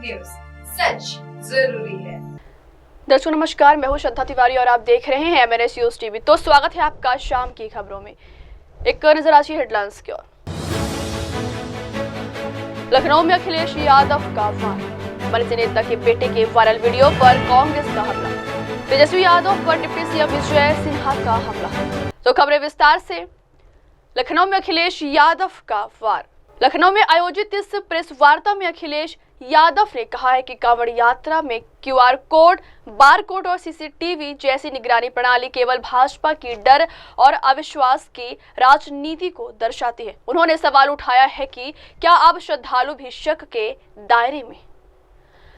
News, सच जरूरी है। दर्शकों नमस्कार, मैं हूं श्रद्धा तिवारी और आप देख रहे हैं MNS न्यूज टीवी। तो स्वागत है आपका शाम की खबरों में। एक नजर आज की हेडलाइंस की ओर। लखनऊ में अखिलेश यादव का वार, मनसे नेता के बेटे के वायरल वीडियो पर कांग्रेस का हमला, तेजस्वी यादव पर डिप्टी सीएम विजय सिन्हा का हमला। तो खबरें विस्तार से। लखनऊ में अखिलेश यादव का वार। लखनऊ में आयोजित इस प्रेस वार्ता में अखिलेश यादव ने कहा है कि कांवड़ यात्रा में QR कोड, बार कोड और CCTV जैसी निगरानी प्रणाली केवल भाजपा की डर और अविश्वास की राजनीति को दर्शाती है। उन्होंने सवाल उठाया है कि क्या अब श्रद्धालु भी शक के दायरे में?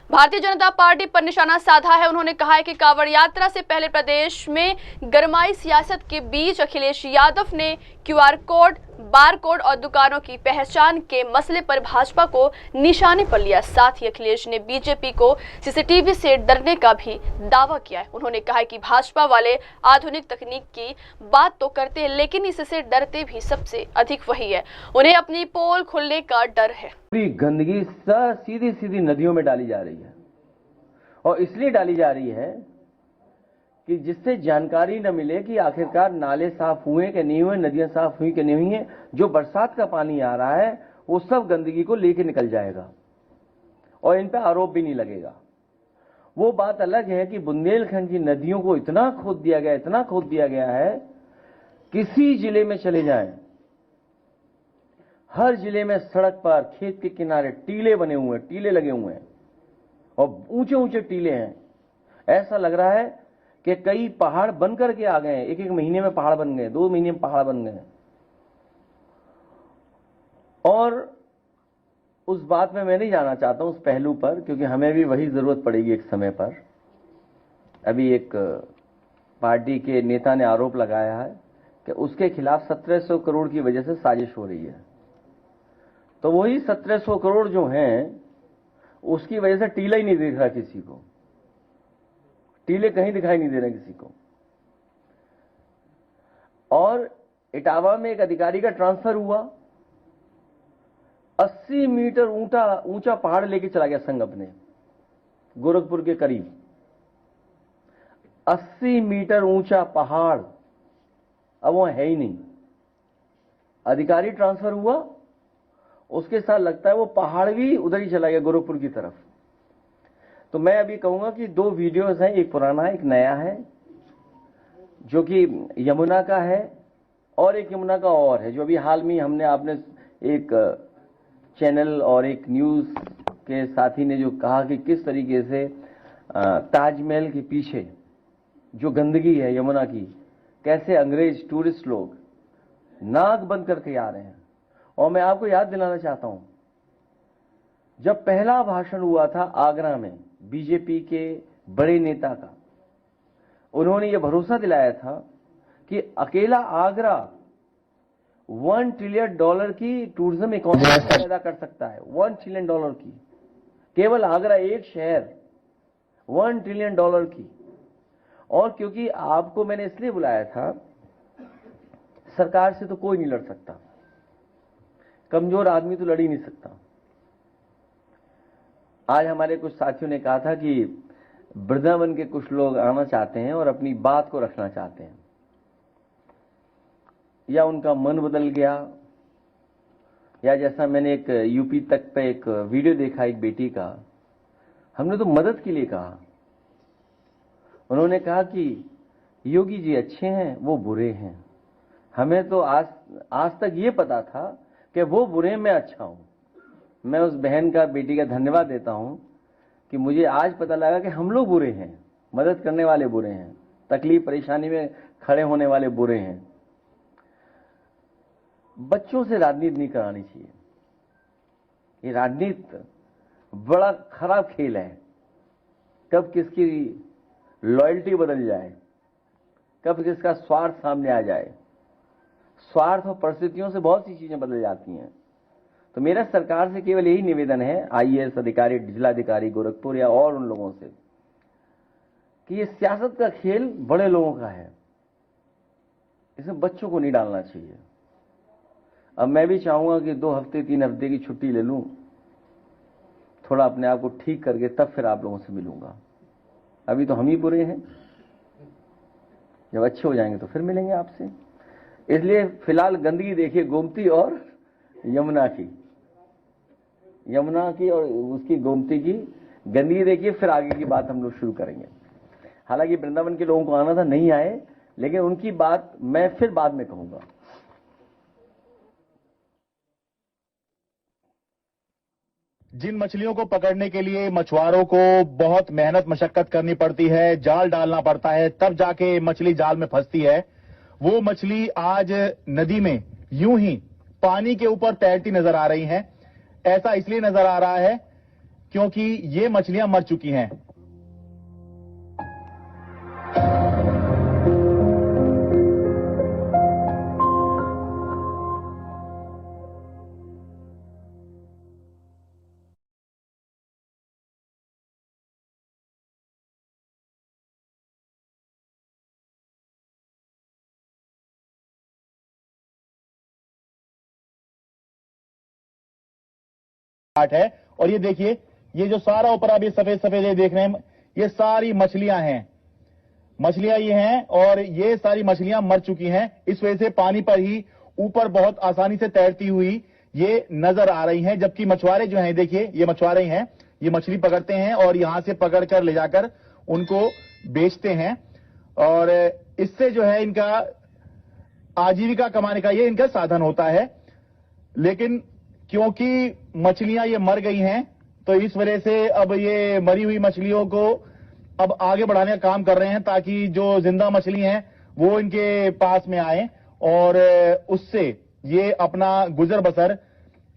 भारतीय जनता पार्टी पर निशाना साधा है। उन्होंने कहा है कि कांवड़ यात्रा से पहले प्रदेश में गरमाई सियासत के बीच अखिलेश यादव ने QR कोड, बार कोड और दुकानों की पहचान के मसले पर भाजपा को निशाने पर लिया। साथ ही अखिलेश ने बीजेपी को CCTV से डरने का भी दावा किया है। उन्होंने कहा है कि भाजपा वाले आधुनिक तकनीक की बात तो करते हैं, लेकिन इससे डरते भी सबसे अधिक वही है। उन्हें अपनी पोल खुलने का डर है। पूरी गंदगी सीधी सीधी नदियों में डाली जा रही है और इसलिए डाली जा रही है कि जिससे जानकारी न मिले कि आखिरकार नाले साफ हुए कि नहीं हुए, नदियां साफ हुई कि नहीं हुई हैं। जो बरसात का पानी आ रहा है वो सब गंदगी को लेके निकल जाएगा और इन पर आरोप भी नहीं लगेगा। वो बात अलग है कि बुंदेलखंड की नदियों को इतना खोद दिया गया, इतना खोद दिया गया है, किसी जिले में चले जाएं, हर जिले में सड़क पर, खेत के किनारे टीले बने हुए हैं, टीले लगे हुए हैं और ऊंचे ऊंचे टीले हैं। ऐसा लग रहा है कि कई पहाड़ बन करके आ गए हैं। एक एक महीने में पहाड़ बन गए, 2 महीने में पहाड़ बन गए। और उस बात में मैं नहीं जाना चाहता हूं, उस पहलू पर, क्योंकि हमें भी वही जरूरत पड़ेगी एक समय पर। अभी एक पार्टी के नेता ने आरोप लगाया है कि उसके खिलाफ 1700 करोड़ की वजह से साजिश हो रही है। तो वही 1700 करोड़ जो हैं उसकी वजह से टीला ही नहीं दिख रहा किसी को, टीले कहीं दिखाई नहीं दे रहे किसी को। और इटावा में एक अधिकारी का ट्रांसफर हुआ, 80 मीटर ऊंचा पहाड़ लेके चला गया संघ अपने, गोरखपुर के करीब 80 मीटर ऊंचा पहाड़, अब वो है ही नहीं। अधिकारी ट्रांसफर हुआ, उसके साथ लगता है वो पहाड़ भी उधर ही चला गया, गोरखपुर की तरफ। तो मैं अभी कहूंगा कि 2 वीडियोस हैं, एक पुराना है, एक नया है, जो कि यमुना का है और एक यमुना का और है, जो अभी हाल में हमने आपने एक चैनल और एक न्यूज के साथी ने जो कहा कि किस तरीके से ताजमहल के पीछे जो गंदगी है यमुना की, कैसे अंग्रेज टूरिस्ट लोग नाक बंद करके आ रहे हैं। और मैं आपको याद दिलाना चाहता हूं, जब पहला भाषण हुआ था आगरा में बीजेपी के बड़े नेता का, उन्होंने यह भरोसा दिलाया था कि अकेला आगरा $1 ट्रिलियन की टूरिज्म इकोनॉमी पैदा कर सकता है। $1 ट्रिलियन की, केवल आगरा एक शहर, $1 ट्रिलियन की। और क्योंकि आपको मैंने इसलिए बुलाया था, सरकार से तो कोई नहीं लड़ सकता, कमजोर आदमी तो लड़ ही नहीं सकता। आज हमारे कुछ साथियों ने कहा था कि वृंदावन के कुछ लोग आना चाहते हैं और अपनी बात को रखना चाहते हैं, या उनका मन बदल गया, या जैसा मैंने एक यूपी तक पे एक वीडियो देखा एक बेटी का, हमने तो मदद के लिए कहा। उन्होंने कहा कि योगी जी अच्छे हैं, वो बुरे हैं। हमें तो आज तक ये पता था कि वो बुरे, मैं अच्छा हूं। मैं उस बहन का, बेटी का धन्यवाद देता हूं कि मुझे आज पता लगा कि हम लोग बुरे हैं, मदद करने वाले बुरे हैं, तकलीफ परेशानी में खड़े होने वाले बुरे हैं। बच्चों से राजनीति नहीं करानी चाहिए। ये राजनीति बड़ा खराब खेल है। कब किसकी लॉयल्टी बदल जाए, कब किसका स्वार्थ सामने आ जाए। स्वार्थ और परिस्थितियों से बहुत सी चीजें बदल जाती हैं। तो मेरा सरकार से केवल यही निवेदन है, IAS अधिकारी, जिलाधिकारी गोरखपुर या और उन लोगों से, कि ये सियासत का खेल बड़े लोगों का है, इसमें बच्चों को नहीं डालना चाहिए। अब मैं भी चाहूंगा कि 2 हफ्ते 3 हफ्ते की छुट्टी ले लूं, थोड़ा अपने आप को ठीक करके तब फिर आप लोगों से मिलूंगा। अभी तो हम ही बुरे हैं, जब अच्छे हो जाएंगे तो फिर मिलेंगे आपसे। इसलिए फिलहाल गंदगी देखिए गोमती और यमुना की और उसकी गोमती की गंदगी देखिए, फिर आगे की बात हम लोग शुरू करेंगे। हालांकि वृंदावन के लोगों को आना था, नहीं आए, लेकिन उनकी बात मैं फिर बाद में कहूंगा। जिन मछलियों को पकड़ने के लिए मछुआरों को बहुत मेहनत मशक्कत करनी पड़ती है, जाल डालना पड़ता है, तब जाके मछली जाल में फंसती है, वो मछली आज नदी में यूं ही पानी के ऊपर तैरती नजर आ रही हैं। ऐसा इसलिए नजर आ रहा है क्योंकि ये मछलियां मर चुकी हैं। है और ये देखिए, ये जो सारा ऊपर आप ये सफेद सफेद ये देख रहे हैं, ये सारी मछलियां हैं। मछलियां ये हैं और ये सारी मछलियां मर चुकी हैं। इस वजह से पानी पर ही ऊपर बहुत आसानी से तैरती हुई ये नजर आ रही हैं। जबकि मछुआरे जो हैं, देखिए ये मछुआरे हैं, ये मछली पकड़ते हैं और यहां से पकड़कर ले जाकर उनको बेचते हैं और इससे जो है इनका आजीविका कमाने का ये इनका साधन होता है। लेकिन क्योंकि मछलियां ये मर गई हैं, तो इस वजह से अब ये मरी हुई मछलियों को अब आगे बढ़ाने का काम कर रहे हैं, ताकि जो जिंदा मछली हैं वो इनके पास में आए और उससे ये अपना गुजर बसर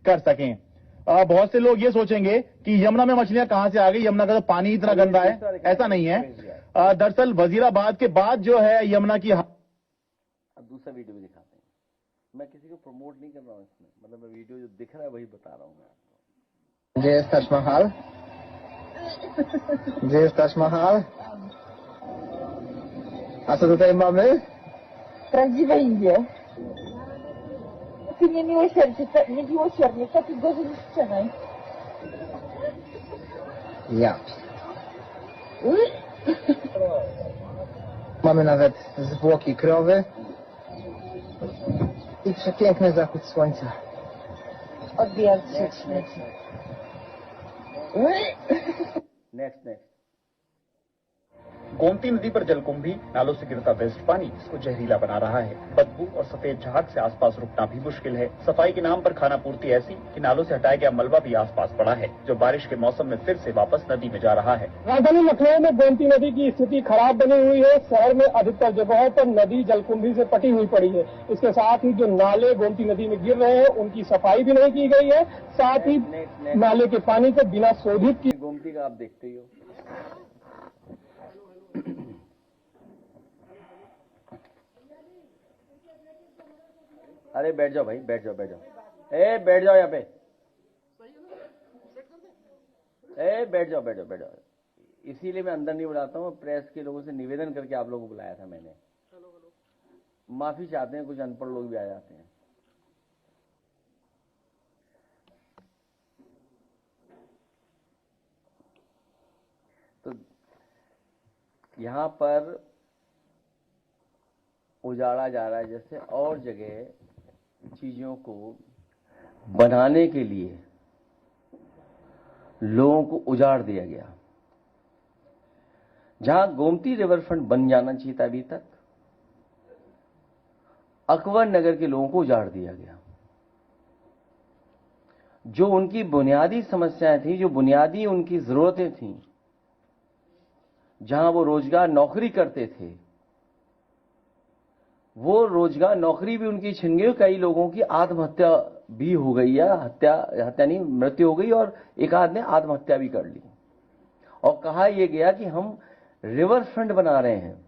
कर सकें। बहुत से लोग ये सोचेंगे कि यमुना में मछलियां कहां से आ गई, यमुना का तो पानी इतना गंदा है। ऐसा नहीं है। दरअसल वजीराबाद के बाद जो है यमुना की। अब दूसरा वीडियो भी दिखाते हैं। मैं किसी को प्रमोट नहीं कर रहा हूँ इसमें, मतलब मैं वीडियो जो दिख रहा है वही बता रहा हूँ मैं आपको। Gdzie jest Taj Mahal? Gdzie jest Taj Mahal? A co tutaj mamy? Prawdziwe Indie. Takie niemiłosiernie, takie gorzej niż wczoraj. Ja. Mamy nawet zwłoki krowy i przepiękny zachód słońca. Odbijać się od śmieci. Next Gomti नदी पर जलकुंभी, नालों से गिरता waste पानी इसको जहरीला बना रहा है। बदबू और सफेद झाग से आसपास रुकना भी मुश्किल है। सफाई के नाम पर खाना पूर्ति ऐसी कि नालों से हटाया गया मलबा भी आसपास पड़ा है, जो बारिश के मौसम में फिर से वापस नदी में जा रहा है। राजधानी लखनऊ में गोमती नदी की स्थिति खराब बनी हुई है। शहर में अधिकतर जगहों पर नदी जलकुंभी से पटी हुई पड़ी है। इसके साथ ही जो नाले गोमती नदी में गिर रहे हैं उनकी सफाई भी नहीं की गई है। साथ ही नाले के पानी को बिना शोधित की। गोमती का आप देखते ही हो। अरे बैठ जाओ भाई, बैठ जाओ। बैठ जाओ यहाँ पे। बैठ जाओ। इसीलिए मैं अंदर नहीं बुलाता हूँ। प्रेस के लोगों से निवेदन करके आप लोगों को बुलाया था मैंने। माफी चाहते हैं, कुछ अनपढ़ लोग भी आ जाते हैं। तो यहां पर उजाड़ा जा रहा है, जैसे और जगह चीजों को बनाने के लिए लोगों को उजाड़ दिया गया। जहां गोमती रिवरफ्रंट बन जाना चाहिए था अभी तक, अकबर नगर के लोगों को उजाड़ दिया गया। जो उनकी बुनियादी समस्याएं थी, जो बुनियादी उनकी जरूरतें थीं, जहां वो रोजगार नौकरी करते थे, वो रोजगार नौकरी भी उनकी छिन गई। कई लोगों की आत्महत्या भी हो गई, या हत्या नहीं, मृत्यु हो गई, और एक आध ने आत्महत्या भी कर ली। और कहा यह गया कि हम रिवर फ्रंट बना रहे हैं।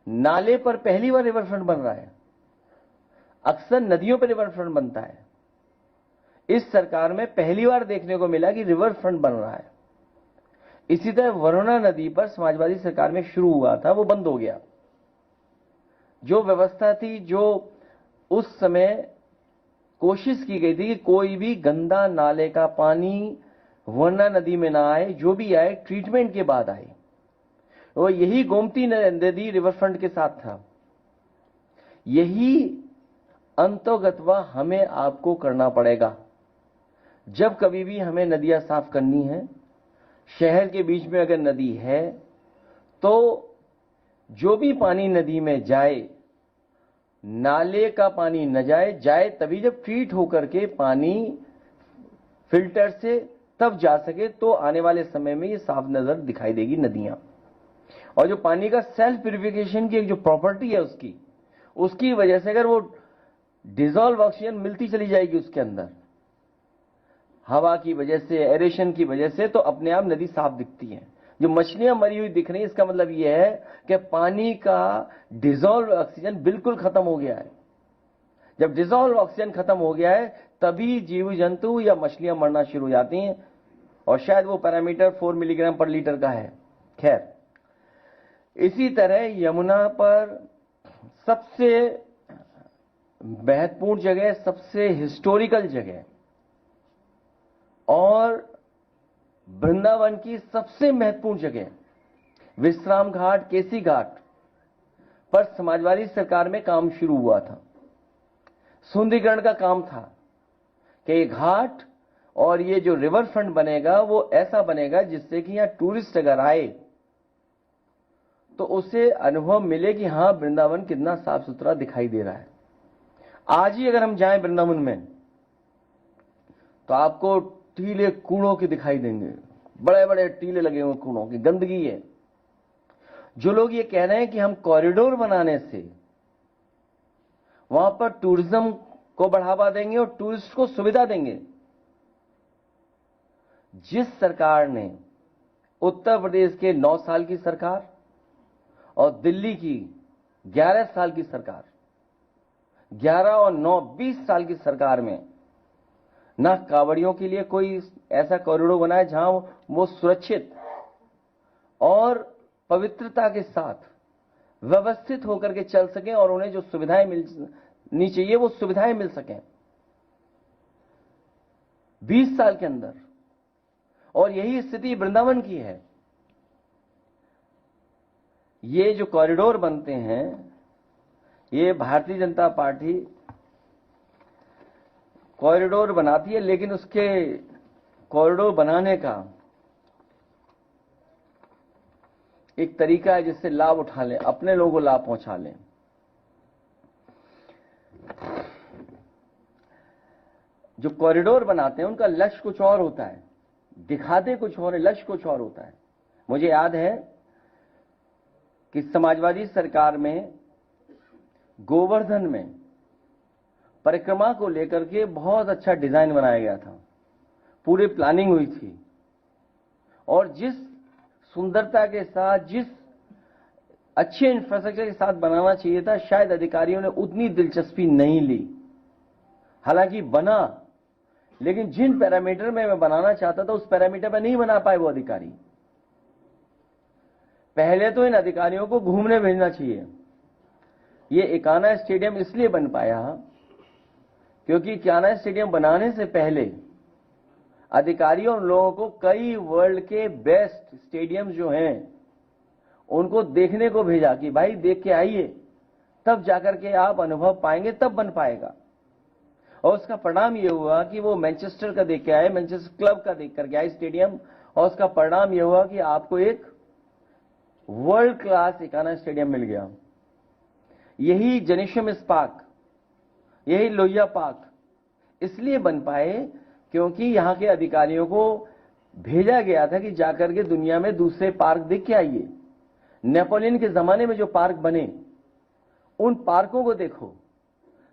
नाले पर पहली बार रिवर फ्रंट बन रहा है। अक्सर नदियों पर रिवर फ्रंट बनता है। इस सरकार में पहली बार देखने को मिला कि रिवर फ्रंट बन रहा है। इसी तरह वरुणा नदी पर समाजवादी सरकार में शुरू हुआ था, वो बंद हो गया। जो व्यवस्था थी, जो उस समय कोशिश की गई थी कि कोई भी गंदा नाले का पानी वरना नदी में ना आए, जो भी आए ट्रीटमेंट के बाद आए। और यही गोमती नदी रिवर फ्रंट के साथ था। यही अंतोगत्वा हमें आपको करना पड़ेगा। जब कभी भी हमें नदियां साफ करनी है, शहर के बीच में अगर नदी है तो जो भी पानी नदी में जाए, नाले का पानी न जाए तभी जब ट्रीट होकर के पानी फिल्टर से तब जा सके, तो आने वाले समय में ये साफ नजर दिखाई देगी नदियां। और जो पानी का सेल्फ प्यूरिफिकेशन की एक जो प्रॉपर्टी है उसकी वजह से अगर वो डिजॉल्व ऑक्सीजन मिलती चली जाएगी उसके अंदर, हवा की वजह से, एरेशन की वजह से, तो अपने आप नदी साफ दिखती है। जो मछलियां मरी हुई दिख रही है, इसका मतलब यह है कि पानी का डिजॉल्व ऑक्सीजन बिल्कुल खत्म हो गया है। जब डिजॉल्व ऑक्सीजन खत्म हो गया है तभी जीव जंतु या मछलियां मरना शुरू हो जाती हैं, और शायद वो पैरामीटर 4 मिलीग्राम पर लीटर का है। खैर, इसी तरह यमुना पर सबसे महत्वपूर्ण जगह, सबसे हिस्टोरिकल जगह और वृंदावन की सबसे महत्वपूर्ण जगह विश्राम घाट, केसी घाट पर समाजवादी सरकार में काम शुरू हुआ था। सुंदरीकरण का काम था कि ये घाट और ये जो रिवर फ्रंट बनेगा वो ऐसा बनेगा जिससे कि यहां टूरिस्ट अगर आए तो उसे अनुभव मिले कि हां, वृंदावन कितना साफ सुथरा दिखाई दे रहा है। आज ही अगर हम जाएं वृंदावन में तो आपको टीले कूड़ों के दिखाई देंगे, बड़े बड़े टीले लगे हुए कूड़ों की, गंदगी है। जो लोग ये कह रहे हैं कि हम कॉरिडोर बनाने से वहां पर टूरिज्म को बढ़ावा देंगे और टूरिस्ट को सुविधा देंगे, जिस सरकार ने, उत्तर प्रदेश के 9 साल की सरकार और दिल्ली की 11 साल की सरकार, 11 और 9 20 साल की सरकार में ना कांवड़ियों के लिए कोई ऐसा कॉरिडोर बनाया जहां वो सुरक्षित और पवित्रता के साथ व्यवस्थित होकर के चल सकें और उन्हें जो सुविधाएं मिलनी चाहिए वो सुविधाएं मिल सकें 20 साल के अंदर। और यही स्थिति वृंदावन की है। ये जो कॉरिडोर बनते हैं, ये भारतीय जनता पार्टी कॉरिडोर बनाती है, लेकिन उसके कॉरिडोर बनाने का एक तरीका है जिससे लाभ उठा लें, अपने लोगों को लाभ पहुंचा लें। जो कॉरिडोर बनाते हैं उनका लक्ष्य कुछ और होता है, दिखाते कुछ और है, लक्ष्य कुछ और होता है। मुझे याद है कि समाजवादी सरकार में गोवर्धन में परिक्रमा को लेकर के बहुत अच्छा डिजाइन बनाया गया था, पूरी प्लानिंग हुई थी, और जिस सुंदरता के साथ, जिस अच्छे इंफ्रास्ट्रक्चर के साथ बनाना चाहिए था, शायद अधिकारियों ने उतनी दिलचस्पी नहीं ली। हालांकि बना, लेकिन जिन पैरामीटर में मैं बनाना चाहता था उस पैरामीटर पर नहीं बना पाए वो अधिकारी। पहले तो इन अधिकारियों को घूमने भेजना चाहिए। ये इकाना स्टेडियम इसलिए बन पाया क्योंकि इकाना स्टेडियम बनाने से पहले अधिकारियों और लोगों को कई वर्ल्ड के बेस्ट स्टेडियम जो हैं उनको देखने को भेजा कि भाई देख के आइए, तब जाकर के आप अनुभव पाएंगे, तब बन पाएगा। और उसका परिणाम यह हुआ कि वो मैनचेस्टर का देख के आए, मैनचेस्टर क्लब का देख करके आए स्टेडियम, और उसका परिणाम यह हुआ कि आपको एक वर्ल्ड क्लास इकाना स्टेडियम मिल गया। यही जनेश्वम पार्क, यही लोहिया पार्क इसलिए बन पाए क्योंकि यहां के अधिकारियों को भेजा गया था कि जाकर के दुनिया में दूसरे पार्क देख के आइए। नेपोलियन के जमाने में जो पार्क बने उन पार्कों को देखो,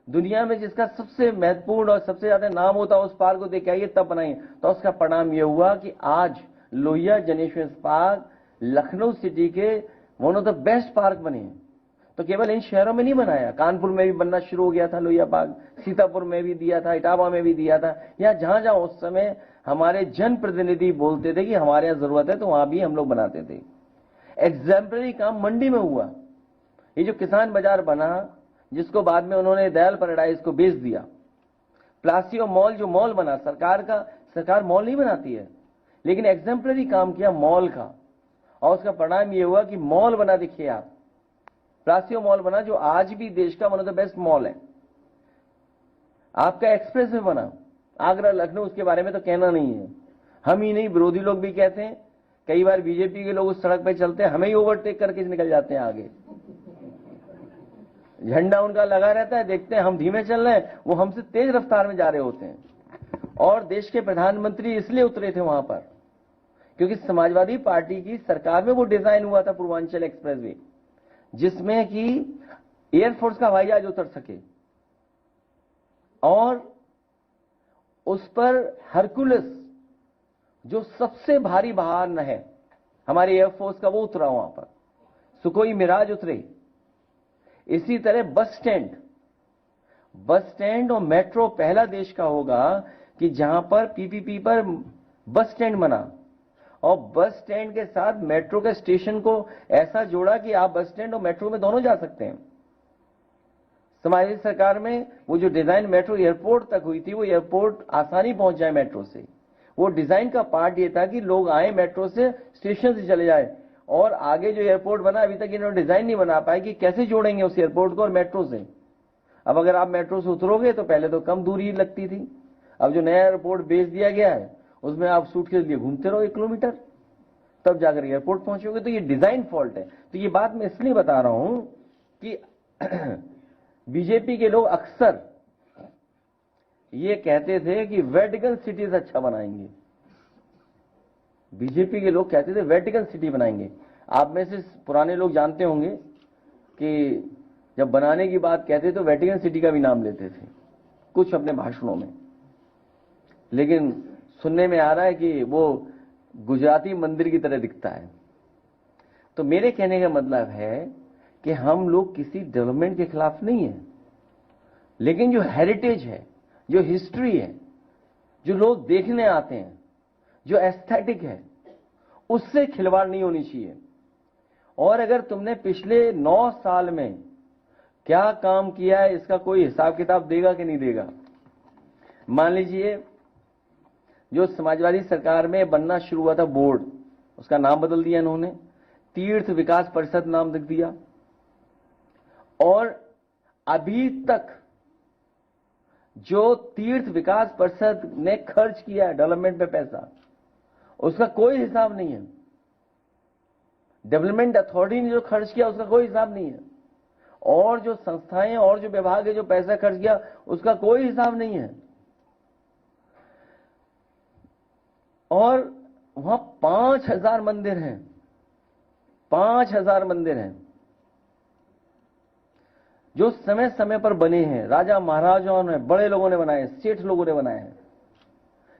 दुनिया में जिसका सबसे महत्वपूर्ण और सबसे ज्यादा नाम होता है उस पार्क को देख के आइए, तब बनाइए। तो उसका परिणाम यह हुआ कि आज लोहिया जनेश्वर पार्क लखनऊ सिटी के one of the best park बने हैं। तो केवल इन शहरों में नहीं बनाया, कानपुर में भी बनना शुरू हो गया था लोहिया पार्क, सीतापुर में भी दिया था, इटावा में भी दिया था, या जहां जहां उस समय हमारे जनप्रतिनिधि बोलते थे कि हमारे यहां जरूरत है तो वहां भी हम लोग बनाते थे। एग्जाम्पलरी काम मंडी में हुआ। ये जो किसान बाजार बना, जिसको बाद में उन्होंने दयाल पैराडाइज को बेच दिया, प्लासियो मॉल जो मॉल बना, सरकार मॉल नहीं बनाती है, लेकिन एग्जाम्पलरी काम किया मॉल का, और उसका परिणाम ये हुआ कि मॉल बना, देखिए आप, प्लासियो मॉल बना जो आज भी देश का one of the best mall है। आपका एक्सप्रेस वे बना, आगरा लखनऊ, उसके बारे में तो कहना नहीं है। हम ही नहीं, विरोधी लोग भी कहते हैं, कई बार बीजेपी के लोग उस सड़क पे चलते हैं, हमें ही ओवरटेक करके निकल जाते हैं आगे। झंडा उनका लगा रहता है, देखते हैं हम धीमे चल रहे हैं, वो हमसे तेज रफ्तार में जा रहे होते हैं। और देश के प्रधानमंत्री इसलिए उतरे थे वहां पर क्योंकि समाजवादी पार्टी की सरकार में वो डिजाइन हुआ था पूर्वांचल एक्सप्रेसवे, जिसमें कि एयरफोर्स का हवाई जहाज उतर सके और उस पर हरकुलस, जो सबसे भारी वाहन है हमारी एयरफोर्स का, वो उतरा वहां पर। सुखोई मिराज उतरे। इसी तरह बस स्टैंड और मेट्रो पहला देश का होगा कि जहां पर पीपीपी पर बस स्टैंड बना, और बस स्टैंड के साथ मेट्रो के स्टेशन को ऐसा जोड़ा कि आप बस स्टैंड और मेट्रो में दोनों जा सकते हैं। समाजवादी सरकार में वो जो डिजाइन मेट्रो एयरपोर्ट तक हुई थी, वो एयरपोर्ट आसानी पहुंच जाए मेट्रो से, वो डिजाइन का पार्ट ये था कि लोग आए मेट्रो से, स्टेशन से चले जाए। और आगे जो एयरपोर्ट बना, अभी तक इन्होंने डिजाइन नहीं बना पाए कि कैसे जोड़ेंगे उस एयरपोर्ट को और मेट्रो से। अब अगर आप मेट्रो से उतरोगे तो पहले तो कम दूरी लगती थी, अब जो नया एयरपोर्ट बेच दिया गया है उसमें आप सूटकेस लिए घूमते रहो 1 किलोमीटर, तब जाकर एयरपोर्ट पहुंचोगे। तो ये डिजाइन फॉल्ट है। तो ये बात मैं इसलिए बता रहा हूं कि बीजेपी के लोग अक्सर ये कहते थे कि वेटिकन सिटीज अच्छा बनाएंगे। बीजेपी के लोग कहते थे वेटिकन सिटी बनाएंगे। आप में से पुराने लोग जानते होंगे कि जब बनाने की बात कहते तो वेटिकन सिटी का भी नाम लेते थे कुछ अपने भाषणों में, लेकिन सुनने में आ रहा है कि वो गुजराती मंदिर की तरह दिखता है। तो मेरे कहने का मतलब है कि हम लोग किसी डेवलपमेंट के खिलाफ नहीं है, लेकिन जो हेरिटेज है, जो हिस्ट्री है, जो लोग देखने आते हैं, जो एस्थेटिक है, उससे खिलवाड़ नहीं होनी चाहिए। और अगर तुमने पिछले 9 साल में क्या काम किया है इसका कोई हिसाब किताब देगा कि नहीं देगा। मान लीजिए जो समाजवादी सरकार में बनना शुरू हुआ था बोर्ड, उसका नाम बदल दिया इन्होंने, तीर्थ विकास परिषद नाम लिख दिया, और अभी तक जो तीर्थ विकास परिषद ने खर्च किया है डेवलपमेंट पे पैसा, उसका कोई हिसाब नहीं है। डेवलपमेंट अथॉरिटी ने जो खर्च किया उसका कोई हिसाब नहीं है, और जो संस्थाएं और जो विभाग है जो पैसा खर्च किया उसका कोई हिसाब नहीं है। और वहां 5000 मंदिर हैं, 5000 मंदिर हैं जो समय समय पर बने हैं, राजा महाराजाओं ने, बड़े लोगों ने बनाए, सेठ लोगों ने बनाए हैं।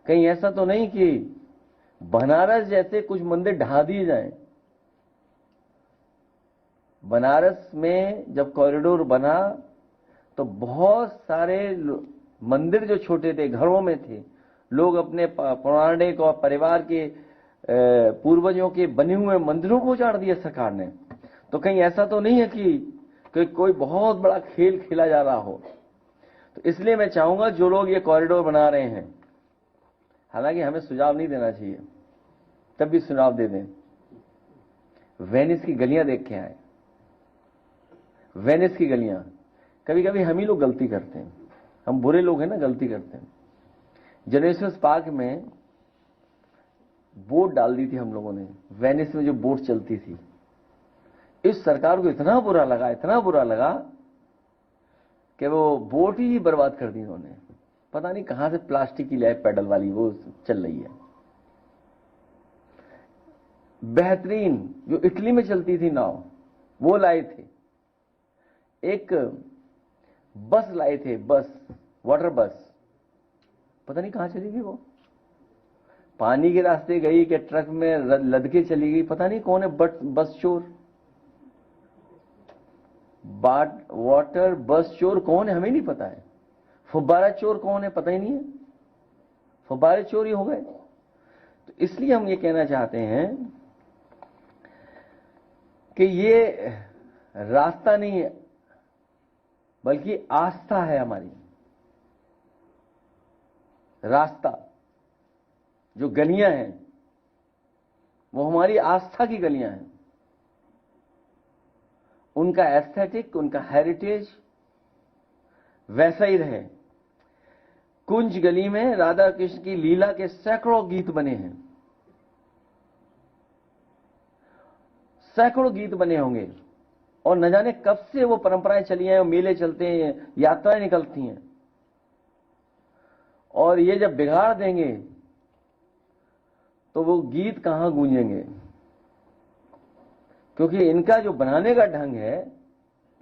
कहीं ऐसा तो नहीं कि बनारस जैसे कुछ मंदिर ढा दिए जाएं। बनारस में जब कॉरिडोर बना तो बहुत सारे मंदिर जो छोटे थे, घरों में थे, लोग अपने पौराणिक और परिवार के पूर्वजों के बने हुए मंदिरों को उजाड़ दिया सरकार ने। तो कहीं ऐसा तो नहीं है कि कोई बहुत बड़ा खेल खेला जा रहा हो। तो इसलिए मैं चाहूंगा जो लोग ये कॉरिडोर बना रहे हैं, हालांकि हमें सुझाव नहीं देना चाहिए, तब भी सुझाव दे दें। वेनिस की गलियां देख के आए, वेनिस की गलियां। कभी कभी हम ही लोग गलती करते हैं, हम बुरे लोग हैं ना, गलती करते हैं। जेनेसिस पार्क में बोट डाल दी थी हम लोगों ने, वेनिस में जो बोट चलती थी। इस सरकार को इतना बुरा लगा, इतना बुरा लगा कि वो बोट ही बर्बाद कर दी उन्होंने। पता नहीं कहां से प्लास्टिक की लाए पैडल वाली वो चल रही है। बेहतरीन जो इटली में चलती थी नाव, वो लाए थे। एक बस लाए थे, बस, वाटर बस, पता नहीं कहां चली गई वो। पानी के रास्ते गई कि ट्रक में लद के चली गई, पता नहीं कौन है बस चोर, वाटर बस चोर कौन है हमें नहीं पता है। फुब्बारा चोर कौन है पता ही नहीं है, फुब्बारे चोर ही हो गए। तो इसलिए हम ये कहना चाहते हैं कि ये रास्ता नहीं है बल्कि आस्था है हमारी। रास्ता, जो गलियां हैं, वो हमारी आस्था की गलियां हैं। उनका एस्थेटिक, उनका हेरिटेज वैसा ही रहे। कुंज गली में राधा कृष्ण की लीला के सैकड़ों गीत बने हैं, सैकड़ों गीत बने होंगे, और न जाने कब से वो परंपराएं चली हैं, मेले चलते हैं, यात्राएं निकलती हैं, और ये जब बिगाड़ देंगे तो वो गीत कहां गूंजेंगे? क्योंकि इनका जो बनाने का ढंग है,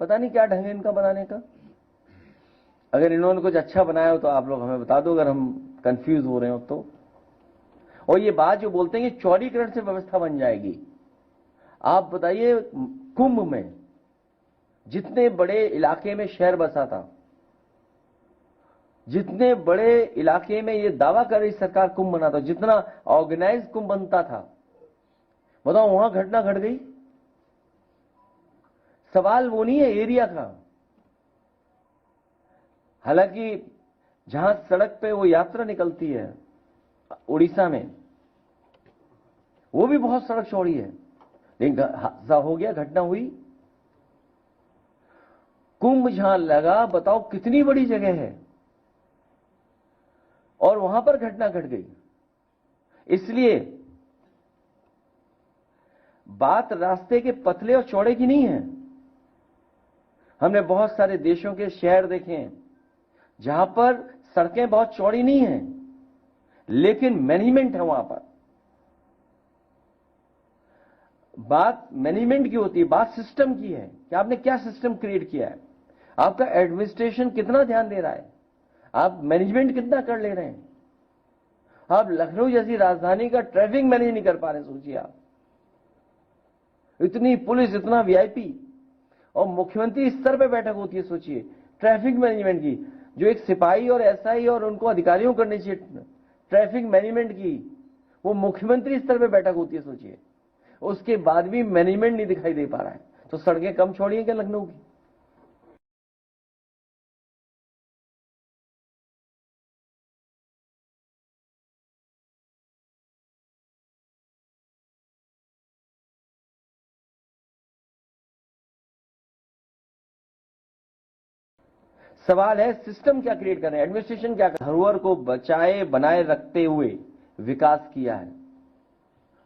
पता नहीं क्या ढंग है इनका बनाने का। अगर इन्होंने कुछ अच्छा बनाया हो तो आप लोग हमें बता दो, अगर हम कंफ्यूज हो रहे हो तो। और ये बात जो बोलते हैं कि चौड़ीकरण से व्यवस्था बन जाएगी, आप बताइए कुंभ में जितने बड़े इलाके में शहर बसा था, जितने बड़े इलाके में ये दावा कर रही सरकार कुंभ बना था, जितना ऑर्गेनाइज कुंभ बनता था, बताओ वहां घटना घट गई। सवाल वो नहीं है एरिया का। हालांकि जहां सड़क पे वो यात्रा निकलती है उड़ीसा में, वो भी बहुत सड़क चौड़ी है, लेकिन हादसा हो गया, घटना हुई। कुंभ जहां लगा, बताओ कितनी बड़ी जगह है, और वहां पर घटना घट गई। इसलिए बात रास्ते के पतले और चौड़े की नहीं है। हमने बहुत सारे देशों के शहर देखे हैं जहां पर सड़कें बहुत चौड़ी नहीं हैं, लेकिन मैनेजमेंट है वहां पर। बात मैनेजमेंट की होती है, बात सिस्टम की है कि आपने क्या सिस्टम क्रिएट किया है, आपका एडमिनिस्ट्रेशन कितना ध्यान दे रहा है, आप मैनेजमेंट कितना कर ले रहे हैं। आप लखनऊ जैसी राजधानी का ट्रैफिक मैनेज नहीं कर पा रहे, सोचिए आप। इतनी पुलिस, इतना वीआईपी, और मुख्यमंत्री स्तर पे बैठक होती है, सोचिए ट्रैफिक मैनेजमेंट की, जो एक सिपाही और एसआई और उनको अधिकारियों करनी चाहिए ट्रैफिक मैनेजमेंट की, वो मुख्यमंत्री स्तर पे बैठक होती है, सोचिए। उसके बाद भी मैनेजमेंट नहीं दिखाई दे पा रहा है, तो सड़कें कम चौड़ी हैं क्या लखनऊ की? सवाल है सिस्टम क्या क्रिएट कर रहे हैं, एडमिनिस्ट्रेशन क्या कर रहे हैं। धरोहर को बचाए बनाए रखते हुए विकास किया है।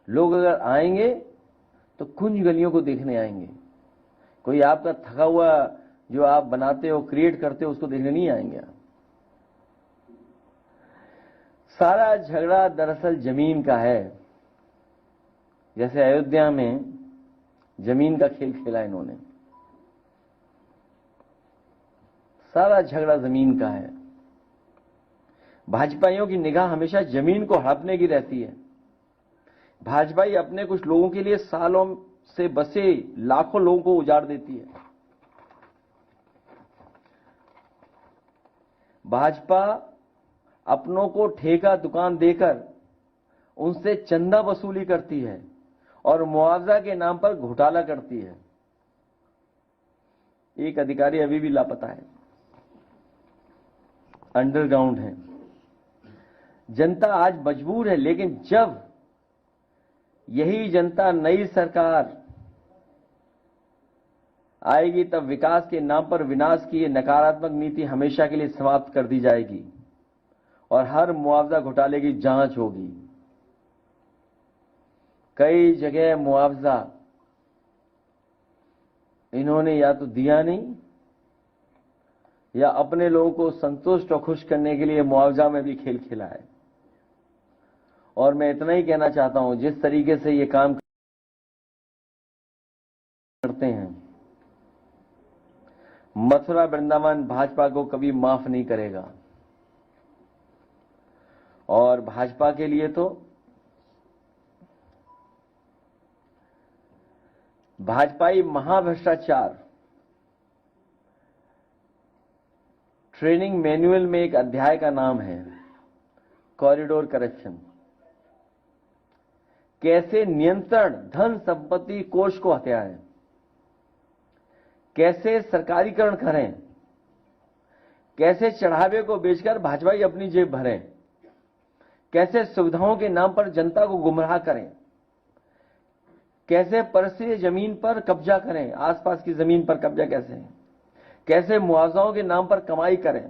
लोग अगर आएंगे तो कुंज गलियों को देखने आएंगे, कोई आपका थका हुआ जो आप बनाते हो, क्रिएट करते हो, उसको देखने नहीं आएंगे। सारा झगड़ा दरअसल जमीन का है। जैसे अयोध्या में जमीन का खेल खेला इन्होंने, सारा झगड़ा जमीन का है। भाजपाइयों की निगाह हमेशा जमीन को हड़पने की रहती है। भाजपाई अपने कुछ लोगों के लिए सालों से बसे लाखों लोगों को उजाड़ देती है। भाजपा अपनों को ठेका दुकान देकर उनसे चंदा वसूली करती है और मुआवजा के नाम पर घोटाला करती है। एक अधिकारी अभी भी लापता है, अंडरग्राउंड है। जनता आज मजबूर है, लेकिन जब यही जनता नई सरकार आएगी तब विकास के नाम पर विनाश की ये नकारात्मक नीति हमेशा के लिए समाप्त कर दी जाएगी और हर मुआवजा घोटाले की जांच होगी। कई जगह मुआवजा इन्होंने या तो दिया नहीं या अपने लोगों को संतुष्ट और खुश करने के लिए मुआवजा में भी खेल खेला है। और मैं इतना ही कहना चाहता हूं, जिस तरीके से ये काम करते हैं, मथुरा वृंदावन भाजपा को कभी माफ नहीं करेगा। और भाजपा के लिए तो भाजपाई महाभ्रष्टाचार ट्रेनिंग मैनुअल में एक अध्याय का नाम है कॉरिडोर करप्शन। कैसे नियंत्रण धन संपत्ति कोष को हथियाएं, कैसे सरकारीकरण करें, कैसे चढ़ावे को बेचकर भाजपाई अपनी जेब भरें, कैसे सुविधाओं के नाम पर जनता को गुमराह करें, कैसे परस्त्रीय जमीन पर कब्जा करें, आसपास की जमीन पर कब्जा कैसे मुआवजाओं के नाम पर कमाई करें,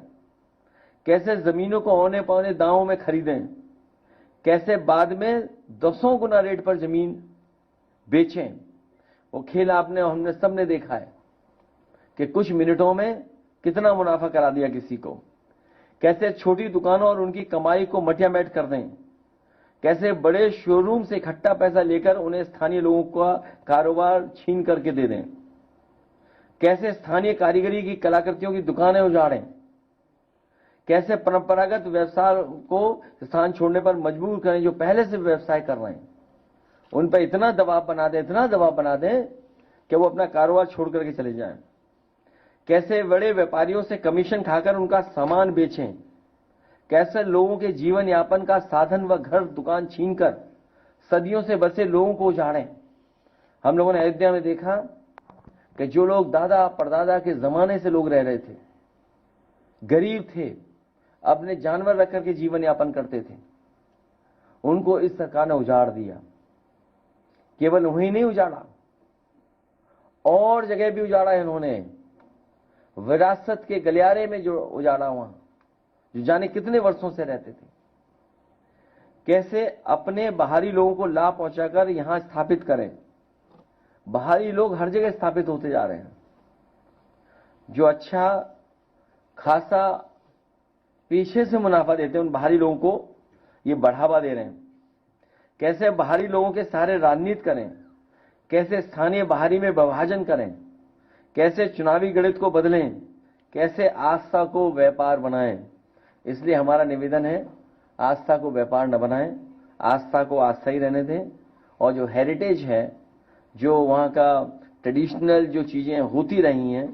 कैसे जमीनों को औने पौने दांवों में खरीदें, कैसे बाद में 10 गुना रेट पर जमीन बेचें। वो खेल आपने हमने सबने देखा है कि कुछ मिनटों में कितना मुनाफा करा दिया किसी को। कैसे छोटी दुकानों और उनकी कमाई को मटियामेट कर दें, कैसे बड़े शोरूम से इकट्ठा पैसा लेकर उन्हें स्थानीय लोगों का कारोबार छीन करके दे दें, कैसे स्थानीय कारीगरी की कलाकृतियों की दुकानें उजाड़ें, कैसे परंपरागत व्यवसाय को स्थान छोड़ने पर मजबूर करें जो पहले से व्यवसाय कर रहे हैं, उन पर इतना दबाव बना दें कि वो अपना कारोबार छोड़ करके चले जाएं। कैसे बड़े व्यापारियों से कमीशन खाकर उनका सामान बेचें, कैसे लोगों के जीवन यापन का साधन व घर दुकान छीनकर सदियों से बसे लोगों को उजाड़ें। हम लोगों ने अयोध्या में देखा कि जो लोग दादा परदादा के जमाने से लोग रह रहे थे, गरीब थे, अपने जानवर रख करके जीवन यापन करते थे, उनको इस सरकार ने उजाड़ दिया। केवल वहीं नहीं उजाड़ा, और जगह भी उजाड़ा है इन्होंने। विरासत के गलियारे में जो उजाड़ा वहां, जो जाने कितने वर्षों से रहते थे, कैसे अपने बाहरी लोगों को लाभ पहुंचाकर यहां स्थापित करें। बाहरी लोग हर जगह स्थापित होते जा रहे हैं, जो अच्छा खासा पीछे से मुनाफा देते हैं उन बाहरी लोगों को ये बढ़ावा दे रहे हैं। कैसे बाहरी लोगों के सहारे राजनीति करें, कैसे स्थानीय बाहरी में विभाजन करें, कैसे चुनावी गणित को बदलें, कैसे आस्था को व्यापार बनाएं। इसलिए हमारा निवेदन है, आस्था को व्यापार न बनाएं, आस्था को आस्था ही रहने दें, और जो हेरिटेज है, जो वहां का ट्रेडिशनल जो चीजें होती रही हैं,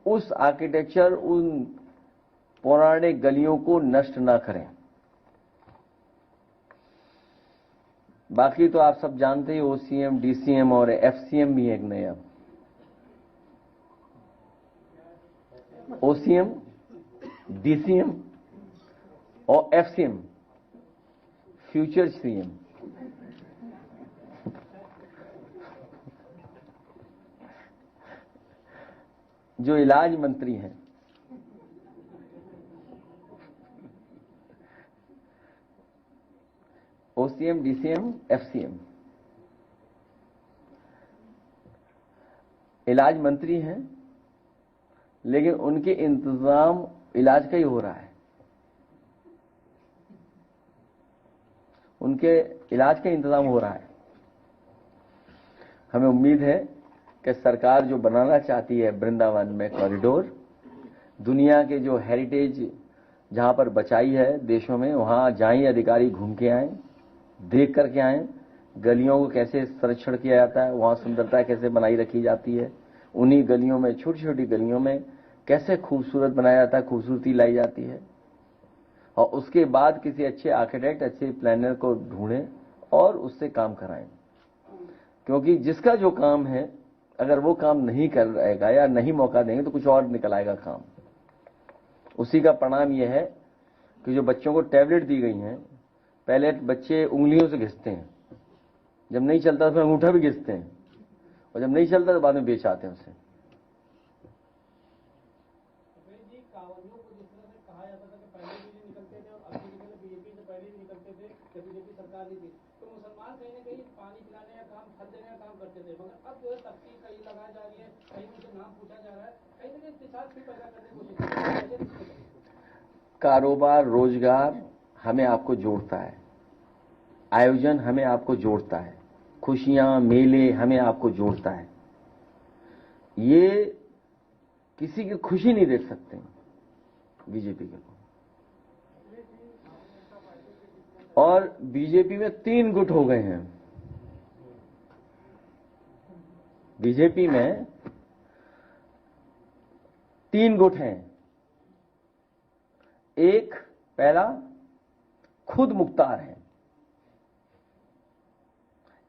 उस आर्किटेक्चर, उन पौराणिक गलियों को नष्ट ना करें। बाकी तो आप सब जानते ही, ओसीएम, डीसीएम और एफसीएम भी है एक नया। ओसीएम, डीसीएम और एफसीएम, फ्यूचर सीएम। जो इलाज मंत्री हैं, ओसीएम, डीसीएम, एफसीएम इलाज मंत्री हैं, लेकिन उनके इंतजाम इलाज का ही हो रहा है। उनके इलाज का इंतजाम हो रहा है। हमें उम्मीद है कि सरकार जो बनाना चाहती है वृंदावन में कॉरिडोर, दुनिया के जो हेरिटेज जहां पर बचाई है देशों में, वहां जाएं, अधिकारी घूम के आए, देख करके आए, गलियों को कैसे संरक्षण किया जाता है, वहां सुंदरता कैसे बनाई रखी जाती है, उन्हीं गलियों में, छोटी छोटी गलियों में कैसे खूबसूरत बनाया जाता है, खूबसूरती लाई जाती है। और उसके बाद किसी अच्छे आर्किटेक्ट, अच्छे प्लानर को ढूंढें और उससे काम कराएं। क्योंकि जिसका जो काम है, अगर वो काम नहीं कर रहेगा या नहीं मौका देंगे तो कुछ और निकल आएगा काम। उसी का परिणाम यह है कि जो बच्चों को टैबलेट दी गई हैं, पहले बच्चे उंगलियों से घिसते हैं, जब नहीं चलता तो अंगूठा भी घिसते हैं, और जब नहीं चलता तो बाद में बेच आते हैं उसे। कारोबार, रोजगार हमें आपको जोड़ता है, आयोजन हमें आपको जोड़ता है, खुशियां, मेले हमें आपको जोड़ता है। ये किसी की खुशी नहीं देख सकते बीजेपी के। और बीजेपी में 3 गुट हो गए हैं। बीजेपी में 3 गुट हैं। एक, पहला खुद मुख्तार है,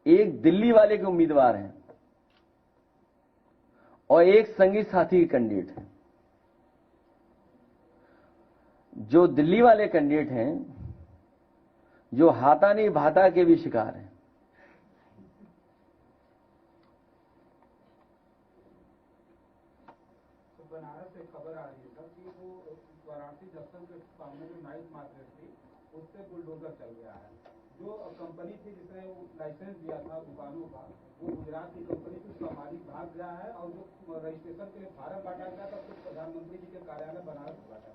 एक दिल्ली वाले के उम्मीदवार हैं, और एक संगी साथी कैंडिडेट है। जो दिल्ली वाले कैंडिडेट हैं, जो हाथा नहीं भाता के भी शिकार हैं, रही सर कि वो वाराणसी जंक्शन के सामने जो नाइट मार्केट थी उससे बुलडोजर चल गया है। जो कंपनी थी जिसने वो लाइसेंस दिया था दुकानों का, वो गुजरात की कंपनी थी, उसका मालिक भाग गया है और जो रजिस्ट्रेशन के लिए फार्म बांटा गया था तो प्रधानमंत्री जी के कार्यालय बनारस बांटा गया।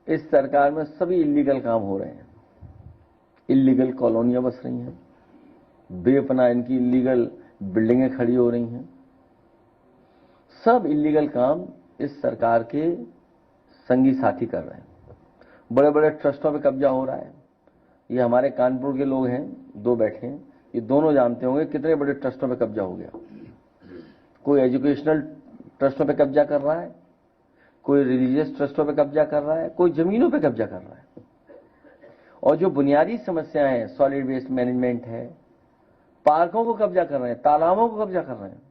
इस सरकार में सभी इलीगल काम हो रहे हैं, इलीगल कॉलोनियां बस रही हैं, बेपनाह इनकी इलीगल बिल्डिंगें खड़ी हो रही हैं। सब इलीगल काम इस सरकार के संगी साथी कर रहे हैं। बड़े बड़े ट्रस्टों पे कब्जा हो रहा है। ये हमारे कानपुर के लोग हैं, दो बैठे हैं, ये दोनों जानते होंगे कितने बड़े ट्रस्टों पे कब्जा हो गया। कोई एजुकेशनल ट्रस्टों पे कब्जा कर रहा है, कोई रिलीजियस ट्रस्टों पे कब्जा कर रहा है, कोई जमीनों पे कब्जा कर रहा है। और जो बुनियादी समस्याएं हैं, सॉलिड वेस्ट मैनेजमेंट है, पार्कों को कब्जा कर रहे हैं, तालाबों को कब्जा कर रहे हैं।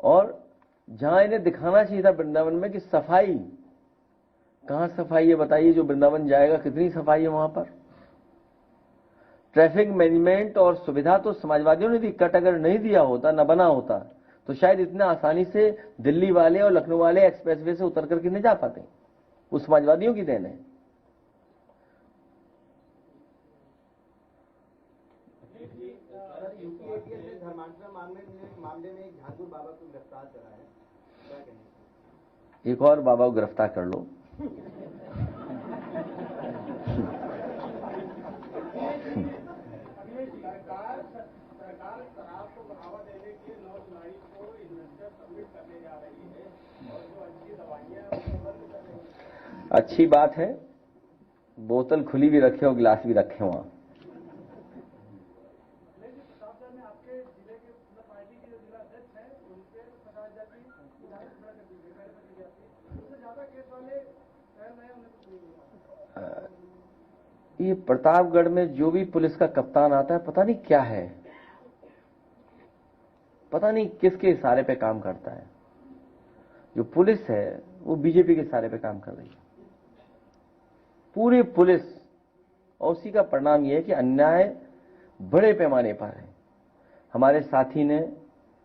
और जहां इन्हें दिखाना चाहिए था वृंदावन में कि सफाई, कहां सफाई है बताइए। जो वृंदावन जाएगा कितनी सफाई है वहां पर। ट्रैफिक मैनेजमेंट और सुविधा तो समाजवादियों ने दी, कट अगर नहीं दिया होता, न बना होता, तो शायद इतना आसानी से दिल्ली वाले और लखनऊ वाले एक्सप्रेसवे से उतर करके नहीं जा पाते। वो समाजवादियों की देन है। मामले में एक झांझुर बाबा को गिरफ्तार करा है, क्या कहेंगे? एक और बाबा को गिरफ्तार कर लो। सरकार शराब को बढ़ावा देने के लिए 9 जुलाई को इन्वेस्टर सबमिट करने जा रही है और जो अच्छी दवाइयां हैं वो बंद कर रही है। अच्छी बात है, बोतल खुली भी रखे और गिलास भी रखे वहां। आपके जिले के पार्टी के जो जिला अध्यक्ष हैं उनके 50,000 की विधायक कर दी गई, उससे ज्यादा केस वाले नए ये प्रतापगढ़ में जो भी पुलिस का कप्तान आता है, पता नहीं क्या है, पता नहीं किसके इशारे पे काम करता है। जो पुलिस है वो बीजेपी के इशारे पे काम कर रही है, पूरी पुलिस। और उसी का परिणाम यह है कि अन्याय बड़े पैमाने पर है। हमारे साथी ने,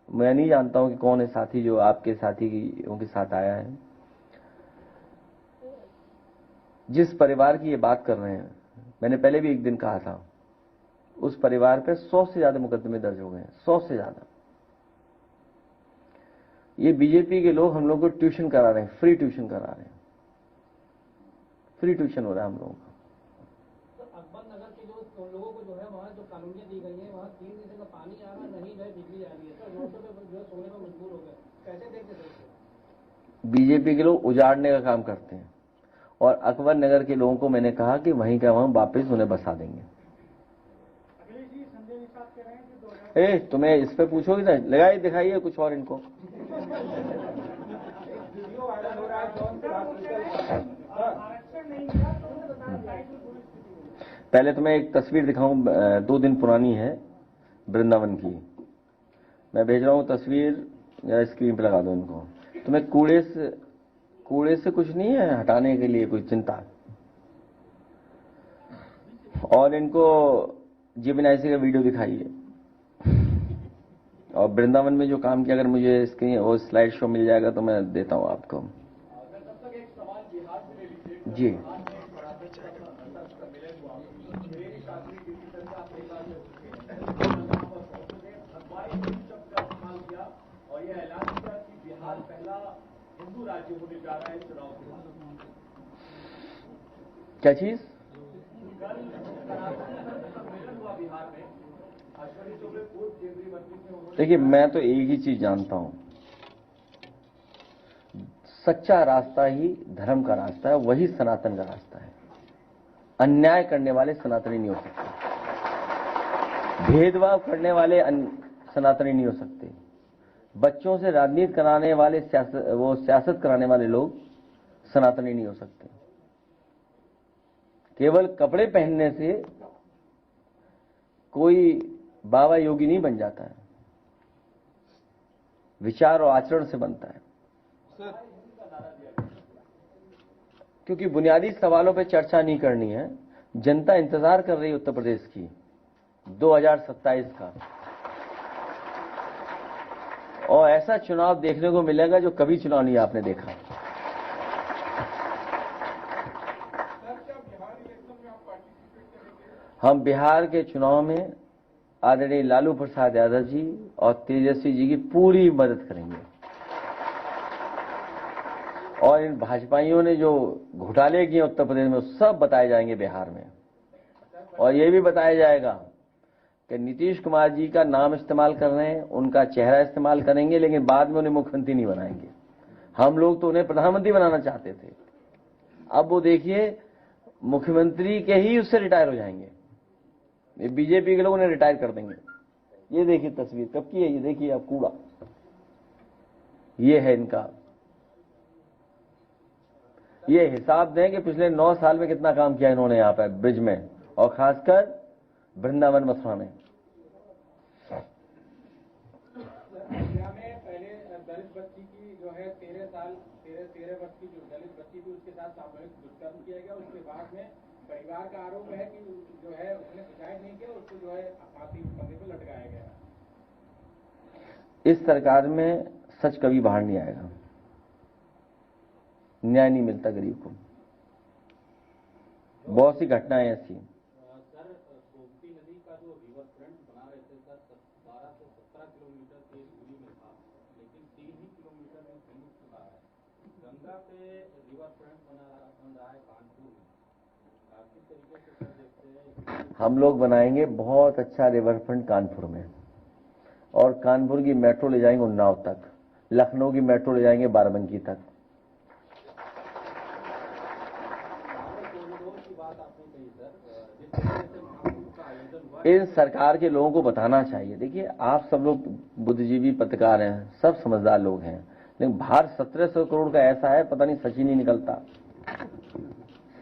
मैं नहीं जानता हूं कि कौन है साथी जो आपके साथी उनके साथ आया है, जिस परिवार की ये बात कर रहे हैं, मैंने पहले भी एक दिन कहा था, उस परिवार पे 100 से ज्यादा मुकदमे दर्ज हो गए हैं, 100 से ज्यादा। ये बीजेपी के लोग हम लोग को ट्यूशन करा रहे हैं, फ्री ट्यूशन करा रहे हैं, फ्री ट्यूशन हो रहा है हम लोगों का। तो अकबर नगर के जो लोगों को जो है वहाँ जो कानूनियत दी गई है, वहाँ 3 दिन का पानी आ रहा नहीं है, बिजली आ रही है, तो रोडों पे जो है सोने पर मजबूर हो गए, कैसे देखते थे? बीजेपी के लोग उजाड़ने का काम करते हैं और अकबर नगर के लोगों को मैंने कहा कि वहीं का वहां वापस उन्हें बसा देंगे। तुम्हें इस पे पूछोगे ना, लगाइए दिखाइए कुछ और इनको। पहले तुम्हें एक तस्वीर दिखाऊं, 2 दिन पुरानी है, वृंदावन की। मैं भेज रहा हूं तस्वीर, या स्क्रीन पे लगा दो इनको। तुम्हें कूड़े से कुछ नहीं है हटाने के लिए कोई चिंता। और इनको जीवनाइसी का वीडियो दिखाइए। और वृंदावन में जो काम किया, अगर मुझे स्क्रीन और स्लाइड शो मिल जाएगा तो मैं देता हूं आपको। जी, और यह ऐलान किया कि बिहार पहला हिंदू राज्य होने जा रहा है चुनाव के बाद। क्या चीज? कल सम्मेलन हुआ बिहार में, अश्विनी चौबे पूर्व केंद्रीय मंत्री थे, उन्होंने। देखिए, मैं तो एक ही चीज जानता हूं, सच्चा रास्ता ही धर्म का रास्ता है, वही सनातन का रास्ता है। अन्याय करने वाले सनातनी नहीं हो सकते, भेदभाव करने वाले सनातनी नहीं हो सकते, बच्चों से राजनीति कराने वाले सियासत कराने वाले लोग सनातनी नहीं हो सकते। केवल कपड़े पहनने से कोई बाबा योगी नहीं बन जाता है, विचार और आचरण से बनता है। क्योंकि बुनियादी सवालों पर चर्चा नहीं करनी है। जनता इंतजार कर रही है उत्तर प्रदेश की 2027 का। और ऐसा चुनाव देखने को मिलेगा जो कभी चुनाव नहीं आपने देखा। हम बिहार के चुनाव में आदरणीय लालू प्रसाद यादव जी और तेजस्वी जी की पूरी मदद करेंगे और इन भाजपाइयों ने जो घोटाले किए उत्तर प्रदेश में सब बताए जाएंगे बिहार में। और ये भी बताया जाएगा कि नीतीश कुमार जी का नाम इस्तेमाल कर रहे हैं, उनका चेहरा इस्तेमाल करेंगे, लेकिन बाद में उन्हें मुख्यमंत्री नहीं बनाएंगे। हम लोग तो उन्हें प्रधानमंत्री बनाना चाहते थे। अब वो देखिए मुख्यमंत्री के ही उससे रिटायर हो जाएंगे। ये बीजेपी के लोग उन्हें रिटायर कर देंगे। ये देखिए तस्वीर कब की है, ये देखिए आप कूड़ा, ये है इनका। ये हिसाब दें कि पिछले 9 साल में कितना काम किया इन्होंने यहाँ पर ब्रिज में और खासकर वृंदावन मथुरा में। पहले दलित बच्ची की जो है 13 वर्ष की जो दलित बच्ची थी उसके साथ सामूहिक दुष्कर्म किया गया। उसके बाद में परिवार का आरोप है कि जो है उसने शिकायत नहीं किया, उसको जो है फांसी फंदे पे लटकाया गया। इस सरकार में सच कभी बाहर नहीं आएगा, न्याय नहीं मिलता गरीब को। बहुत सी घटनाएं ऐसी। सर गोमती नदी का जो रिवर फ्रंट बना रहे थे सर 12 से 17 किलोमीटर की दूरी में था, लेकिन 3 ही किलोमीटर में पहुंच चुका है। गंगा पे रिवर फ्रंट बन रहा है कानपुर में। किस तरीके से सर देखते हैं? हम लोग बनाएंगे बहुत अच्छा रिवर फ्रंट कानपुर में, और कानपुर की मेट्रो ले जाएंगे उन्नाव तक, लखनऊ की मेट्रो ले जाएंगे बाराबंकी तक। इन सरकार के लोगों को बताना चाहिए। देखिए आप सब लोग बुद्धिजीवी पत्रकार हैं, सब समझदार लोग हैं, लेकिन भार 1700 करोड़ का ऐसा है, पता नहीं सच ही नहीं निकलता।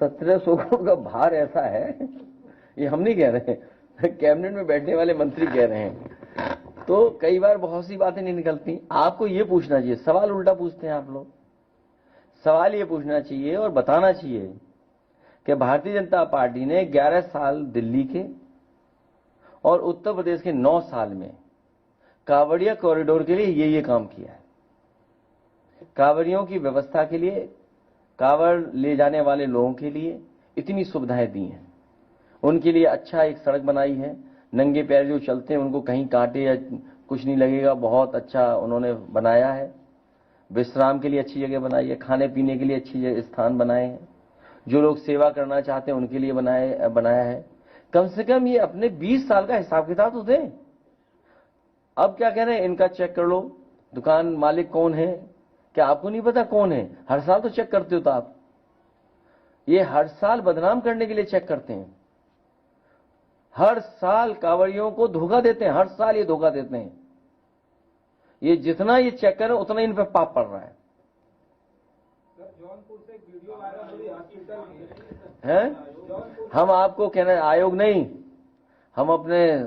1700 करोड़ का भार ऐसा है, ये हम नहीं कह रहे हैं, कैबिनेट में बैठने वाले मंत्री कह रहे हैं। तो कई बार बहुत सी बातें नहीं निकलती। आपको ये पूछना चाहिए, सवाल उल्टा पूछते हैं आप लोग। सवाल ये पूछना चाहिए और बताना चाहिए कि भारतीय जनता पार्टी ने 11 साल दिल्ली के और उत्तर प्रदेश के 9 साल में कांवड़िया कॉरिडोर के लिए ये काम किया है। कांवड़ियों की व्यवस्था के लिए, कांवड़ ले जाने वाले लोगों के लिए इतनी सुविधाएं दी हैं। उनके लिए अच्छा एक सड़क बनाई है, नंगे पैर जो चलते हैं उनको कहीं कांटे या कुछ नहीं लगेगा, बहुत अच्छा उन्होंने बनाया है। विश्राम के लिए अच्छी जगह बनाई है, खाने पीने के लिए अच्छी स्थान बनाए हैं, जो लोग सेवा करना चाहते हैं उनके लिए बनाया है। कम से कम ये अपने 20 साल का हिसाब किताब तो दें। अब क्या कह रहे हैं, इनका चेक कर लो, दुकान मालिक कौन है, क्या आपको नहीं पता कौन है? हर साल तो चेक करते हो। तो आप ये हर साल बदनाम करने के लिए चेक करते हैं, हर साल कांवड़ियों को धोखा देते हैं, हर साल ये धोखा देते हैं। ये जितना ये चेक करें उतना इन पर पाप पड़ रहा है। जौनपुर से वीडियो वायरल हुई हॉस्पिटल हैं? हम आपको कहना, आयोग नहीं, हम अपने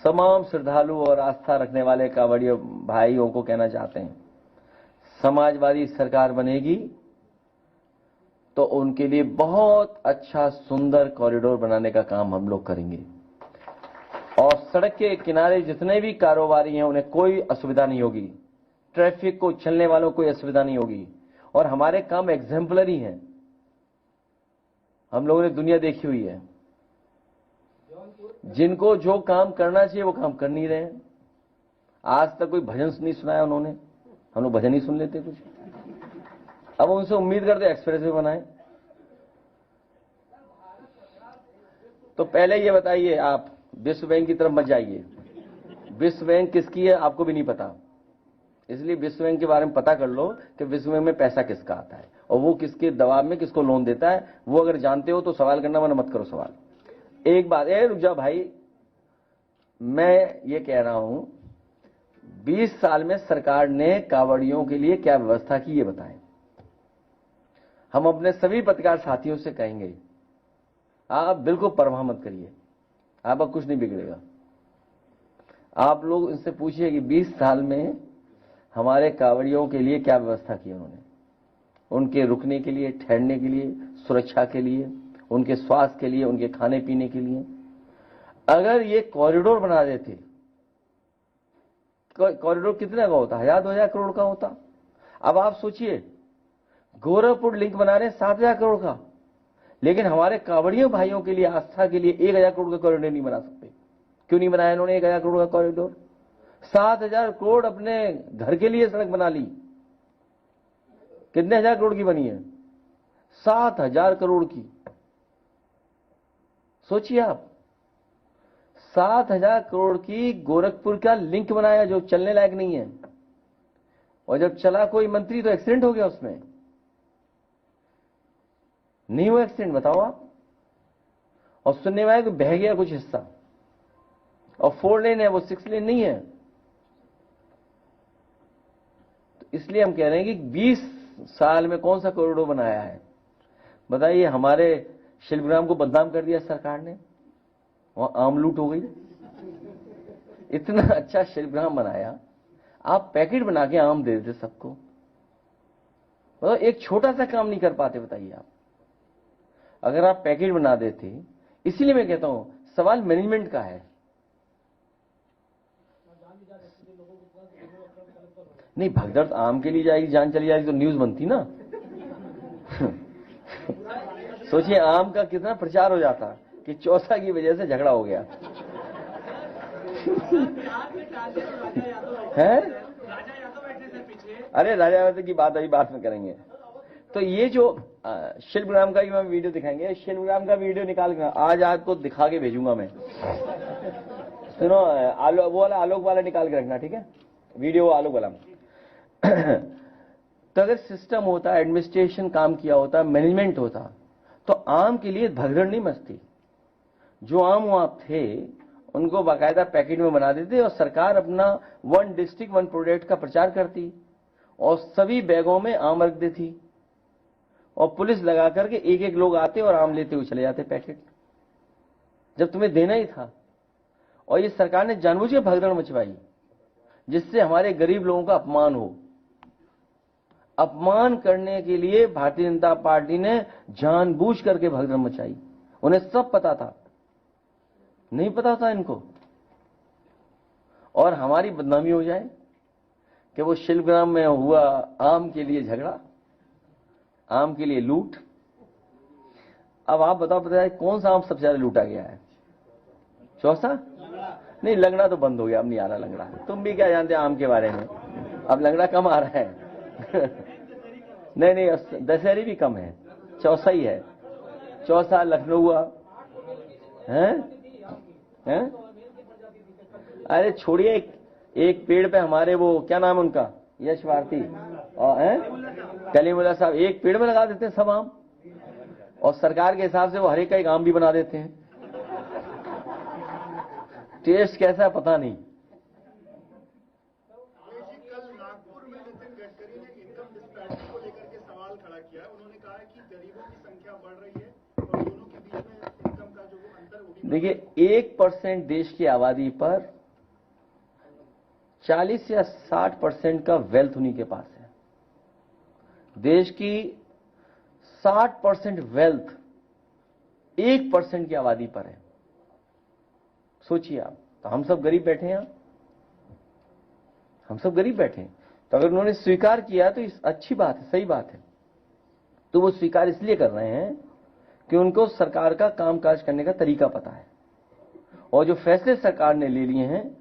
तमाम श्रद्धालु और आस्था रखने वाले कांवड़िया भाइयों को कहना चाहते हैं, समाजवादी सरकार बनेगी तो उनके लिए बहुत अच्छा सुंदर कॉरिडोर बनाने का काम हम लोग करेंगे। और सड़क के किनारे जितने भी कारोबारी हैं उन्हें कोई असुविधा नहीं होगी, ट्रैफिक को चलने वालों को कोई असुविधा नहीं होगी। और हमारे काम एग्जाम्पलरी हैं, हम लोगों ने दुनिया देखी हुई है। जिनको जो काम करना चाहिए वो काम कर नहीं रहे हैं। आज तक कोई भजन नहीं सुनाया उन्होंने, हम लोग भजन ही सुन लेते कुछ। अब उनसे उम्मीद करते एक्सप्रेस वे बनाए। तो पहले ये बताइए, आप विश्व बैंक की तरफ मत जाइए। विश्व बैंक किसकी है आपको भी नहीं पता, इसलिए विश्व बैंक के बारे में पता कर लो कि विश्व बैंक में पैसा किसका आता है और वो किसके दबाव में किसको लोन देता है। वो अगर जानते हो तो सवाल करना, वरना मत करो सवाल। एक बात, रुक जाओ भाई, मैं ये कह रहा हूं 20 साल में सरकार ने कांवड़ियों के लिए क्या व्यवस्था की ये बताएं। हम अपने सभी पत्रकार साथियों से कहेंगे, आप बिल्कुल परवाह मत करिए, आप अब कुछ नहीं बिगड़ेगा। आप लोग इनसे पूछिए कि 20 साल में हमारे कांवड़ियों के लिए क्या व्यवस्था की उन्होंने, उनके रुकने के लिए, ठहरने के लिए, सुरक्षा के लिए, उनके स्वास्थ्य के लिए, उनके खाने पीने के लिए। अगर ये कॉरिडोर बना देते कॉरिडोर कितने का होता, 1000-2000 करोड़ का होता। अब आप सोचिए, गोरखपुर लिंक बना रहे हैं 7000 करोड़ का, लेकिन हमारे कांवड़ियों भाइयों के लिए, आस्था के लिए 1000 करोड़ का कॉरिडोर नहीं बना सकते। क्यों नहीं बनाया इन्होंने 1000 करोड़ का कॉरिडोर? 7000 करोड़ अपने घर के लिए सड़क बना ली। कितने हजार करोड़ की बनी है? 7000 करोड़ की। सोचिए आप, 7000 करोड़ की गोरखपुर का लिंक बनाया जो चलने लायक नहीं है, और जब चला कोई मंत्री तो एक्सीडेंट हो गया उसमें। नहीं हुआ एक्सीडेंट, बताओ आप? और सुनने में आया कि बह गया कुछ हिस्सा, और 4 लेन है वो 6 लेन नहीं है। तो इसलिए हम कह रहे हैं कि 20 साल में कौन सा करोड़ों बनाया है? बताइए, हमारे शिल्पग्राम को बदनाम कर दिया सरकार ने, वहां आम लूट हो गई। इतना अच्छा शिल्पग्राम बनाया, आप पैकेट बना के आम दे देते सबको। मतलब एक छोटा सा काम नहीं कर पाते, बताइए आप। अगर आप पैकेट बना देते, इसीलिए मैं कहता हूं सवाल मैनेजमेंट का है। नहीं, भगदड़ आम के लिए जाएगी, जान चली जाएगी तो न्यूज बनती ना। सोचिए आम का कितना प्रचार हो जाता कि चौसा की वजह से झगड़ा हो गया है। अरे राजा यादव की बात अभी बात में करेंगे। तो ये जो शिल्पग्राम का मैं वीडियो दिखाएंगे, शिल्पग्राम का वीडियो निकाल कर आज आपको दिखा के भेजूंगा मैं। सुनो, वो वाला आलोक वाला निकाल के रखना, ठीक है? वीडियो आलोक वाला। तो अगर सिस्टम होता, एडमिनिस्ट्रेशन काम किया होता, मैनेजमेंट होता, तो आम के लिए भगदड़ नहीं मचती। जो आम वहां थे उनको बाकायदा पैकेट में बना देते और सरकार अपना 1 डिस्ट्रिक्ट 1 प्रोडक्ट का प्रचार करती और सभी बैगों में आम रख देती और पुलिस लगा करके एक एक लोग आते और आम लेते हुए चले जाते पैकेट, जब तुम्हें देना ही था। और ये सरकार ने जानबूझ के भगदड़ मचवाई जिससे हमारे गरीब लोगों का अपमान हो। अपमान करने के लिए भारतीय जनता पार्टी ने जानबूझ करके भगदड़ मचाई। उन्हें सब पता था, नहीं पता था इनको। और हमारी बदनामी हो जाए कि वो शिल्पग्राम में हुआ आम के लिए झगड़ा, आम के लिए लूट। अब आप बताइए कौन सा आम सबसे ज्यादा लूटा गया है? चौसा? नहीं, लंगड़ा तो बंद हो गया, अब नहीं आ रहा लंगड़ा। तुम भी क्या जानते आम के बारे में, अब लंगड़ा कम आ रहा है। नहीं, दशहरी भी कम है, चौसा ही है। चौसा, लखनऊ हुआ है? अरे छोड़िए, एक पेड़ पे हमारे वो क्या नाम है उनका, यश भारती और कलीमुल्ला साहब, एक पेड़ में लगा देते हैं सब आम, और सरकार के हिसाब से वो हर एक का एक आम भी बना देते हैं। टेस्ट कैसा है पता नहीं। कल नागपुर में नितिन गडकरी ने इनकम डिस्पैरिटी को लेकर के सवाल खड़ा किया। उन्होंने कहा है कि गरीबों की संख्या बढ़ रही है और दोनों के बीच में इनकम का जो अंतर वो भी। देखिए, 1% देश की आबादी पर 40 या 60% का वेल्थ उन्हीं के पास है। देश की 60% वेल्थ 1% की आबादी पर है। सोचिए आप, तो हम सब गरीब बैठे हैं, हम सब गरीब बैठे हैं। तो अगर उन्होंने स्वीकार किया तो अच्छी बात है, सही बात है। तो वो स्वीकार इसलिए कर रहे हैं कि उनको सरकार का कामकाज करने का तरीका पता है, और जो फैसले सरकार ने ले लिए हैं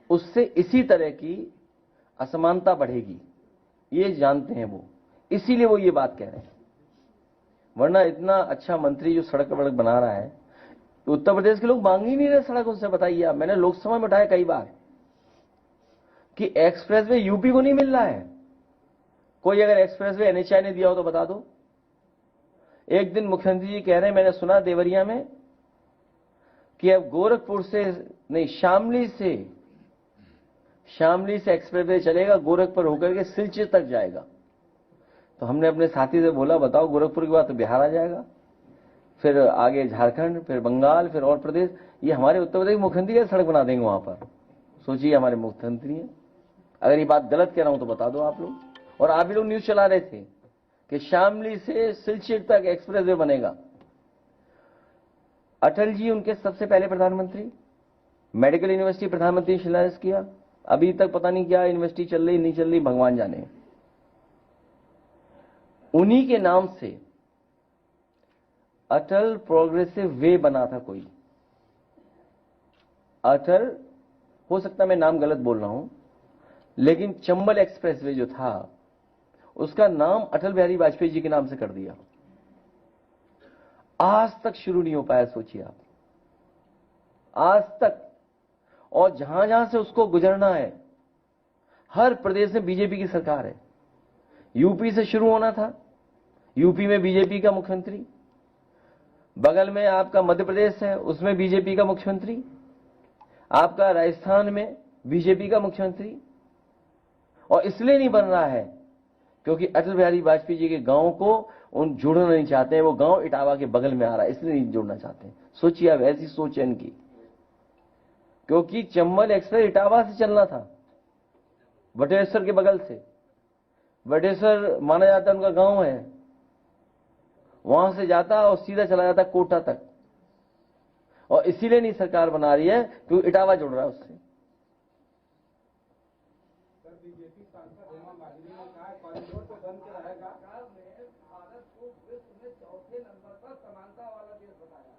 उससे इसी तरह की असमानता बढ़ेगी, ये जानते हैं वो, इसीलिए वो ये बात कह रहे हैं। वरना इतना अच्छा मंत्री जो सड़क वड़क बना रहा है, उत्तर प्रदेश के लोग मांग ही नहीं रहे सड़क उससे। बताइए आप, मैंने लोकसभा में उठाया कई बार कि एक्सप्रेसवे यूपी को नहीं मिल रहा है। कोई अगर एक्सप्रेसवे एनएचआई ने दिया हो तो बता दो। एक दिन मुख्यमंत्री जी कह रहे हैं, मैंने सुना देवरिया में, कि अब गोरखपुर से नहीं, शामली से एक्सप्रेसवे चलेगा, गोरखपुर होकर के सिलचर तक जाएगा। तो हमने अपने साथी से बोला, बताओ गोरखपुर के बाद तो बिहार आ जाएगा, फिर आगे झारखंड, फिर बंगाल, फिर और प्रदेश। ये हमारे उत्तर प्रदेश मुख्यमंत्री कैसे सड़क बना देंगे वहां पर? सोचिए, हमारे मुख्यमंत्री हैं। अगर ये बात गलत कह रहा हूं तो बता दो आप लोग। और आप भी लोग न्यूज चला रहे थे कि शामली से सिलचर तक एक्सप्रेसवे बनेगा। अटल जी उनके सबसे पहले प्रधानमंत्री, मेडिकल यूनिवर्सिटी प्रधानमंत्री ने शिलान्यास किया, अभी तक पता नहीं क्या यूनिवर्सिटी चल रही नहीं चल रही, भगवान जाने। उन्हीं के नाम से अटल प्रोग्रेसिव वे बना था कोई। अटल, हो सकता है मैं नाम गलत बोल रहा हूं, लेकिन चंबल एक्सप्रेस वे जो था उसका नाम अटल बिहारी वाजपेयी जी के नाम से कर दिया। आज तक शुरू नहीं हो पाया, सोचिए आप, आज तक। और जहां जहां से उसको गुजरना है, हर प्रदेश में बीजेपी की सरकार है। यूपी से शुरू होना था, यूपी में बीजेपी का मुख्यमंत्री, बगल में आपका मध्य प्रदेश है, उसमें बीजेपी का मुख्यमंत्री, आपका राजस्थान में बीजेपी का मुख्यमंत्री। और इसलिए नहीं बन रहा है क्योंकि अटल बिहारी वाजपेयी जी के गांव को उन जोड़ना नहीं चाहते हैं। वो गांव इटावा के बगल में आ रहा है, इसलिए नहीं जोड़ना चाहते। सोचिए आप, ऐसी सोच है इनकी, क्योंकि चंबल एक्सप्रेस इटावा से चलना था, बटेश्वर के बगल से। बटेश्वर माना जाता है उनका गांव है, वहां से जाता और सीधा चला जाता कोटा तक। और इसीलिए नहीं सरकार बना रही है क्योंकि इटावा जुड़ रहा है उससे। बीजेपी सांसद हेमा मालिनी ने कहा कॉरिडोर तो बन के रहेगा। सरकार ने भारत को विश्व में चौथे नंबर पर समानता वाला देश बताया।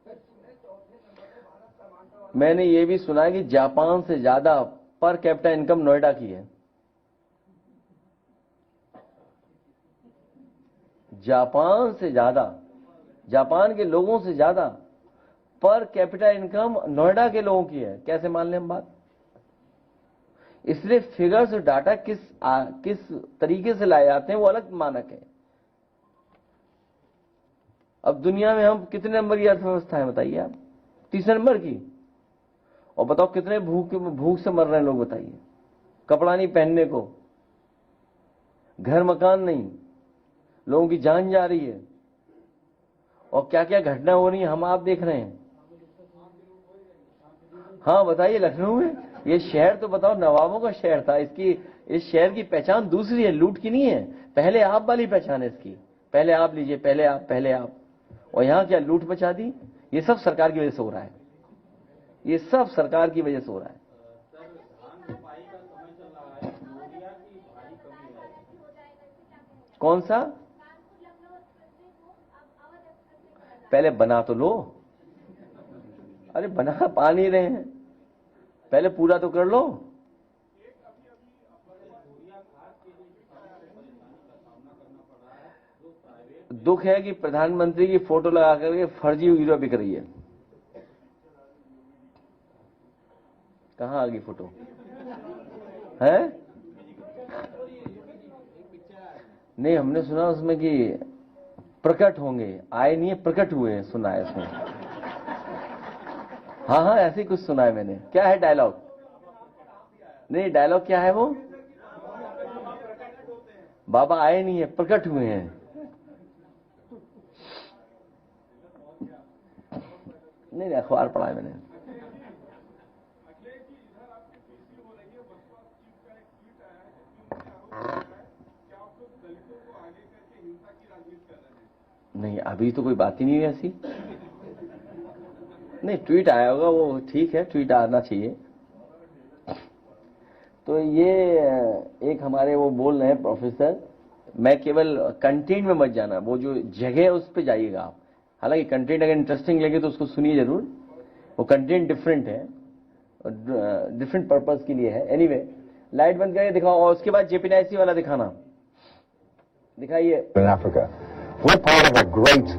विश्व में चौथे नंबर पर भारत समानता वाला। मैंने ये भी सुना है कि जापान से ज्यादा पर कैपिटा इनकम नोएडा की है। जापान से ज्यादा, जापान के लोगों से ज्यादा पर कैपिटा इनकम नोएडा के लोगों की है। कैसे मान लें हम बात? इसलिए फिगर्स और डाटा किस तरीके से लाए जाते हैं वो अलग मानक है। अब दुनिया में हम कितने नंबर की अर्थव्यवस्था है बताइए आप? तीसरे नंबर की। और बताओ कितने भूख से मर रहे हैं लोग, बताइए। कपड़ा नहीं पहनने को, घर मकान नहीं, लोगों की जान जा रही है, और क्या क्या घटना हो रही है हम आप देख रहे हैं। हाँ बताइए, लखनऊ में ये शहर तो बताओ नवाबों का शहर था। इस शहर की पहचान दूसरी है, लूट की नहीं है। पहले आप वाली पहचान है इसकी, पहले आप लीजिए, पहले आप। और यहाँ क्या लूट मचा दी? ये सब सरकार की वजह से हो रहा है, ये सब सरकार की वजह से हो रहा है। कौन सा? पहले बना तो लो। अरे बना पा नहीं रहे हैं, पहले पूरा तो कर लो। दुख है कि प्रधानमंत्री की फोटो लगा करके फर्जी हीरो बिक रही है। कहाँ आ गई फोटो? है नहीं, हमने सुना उसमें कि प्रकट होंगे, आए नहीं है, प्रकट हुए हैं, सुना है उसमें। हाँ ऐसे ही कुछ सुना है मैंने। क्या है डायलॉग? नहीं, डायलॉग क्या है वो? बाबा आए नहीं है, प्रकट हुए हैं। नहीं, अखबार पढ़ा है मैंने। नहीं, अभी तो कोई बात ही नहीं है ऐसी। नहीं, ट्वीट आया होगा, वो ठीक है, ट्वीट आना चाहिए। तो ये एक हमारे वो बोल रहे हैं प्रोफेसर, मैं केवल कंटेंट में मत जाना, वो जो जगह है उस पर जाइएगा आप। हालांकि कंटेंट अगर इंटरेस्टिंग लगे तो उसको सुनिए जरूर, वो कंटेंट डिफरेंट है, डिफरेंट पर्पस के लिए है। एनीवे, लाइट बंद करके दिखाओ और उसके बाद जेपीएनआईसी वाला दिखाना, दिखाइए। We're part of a great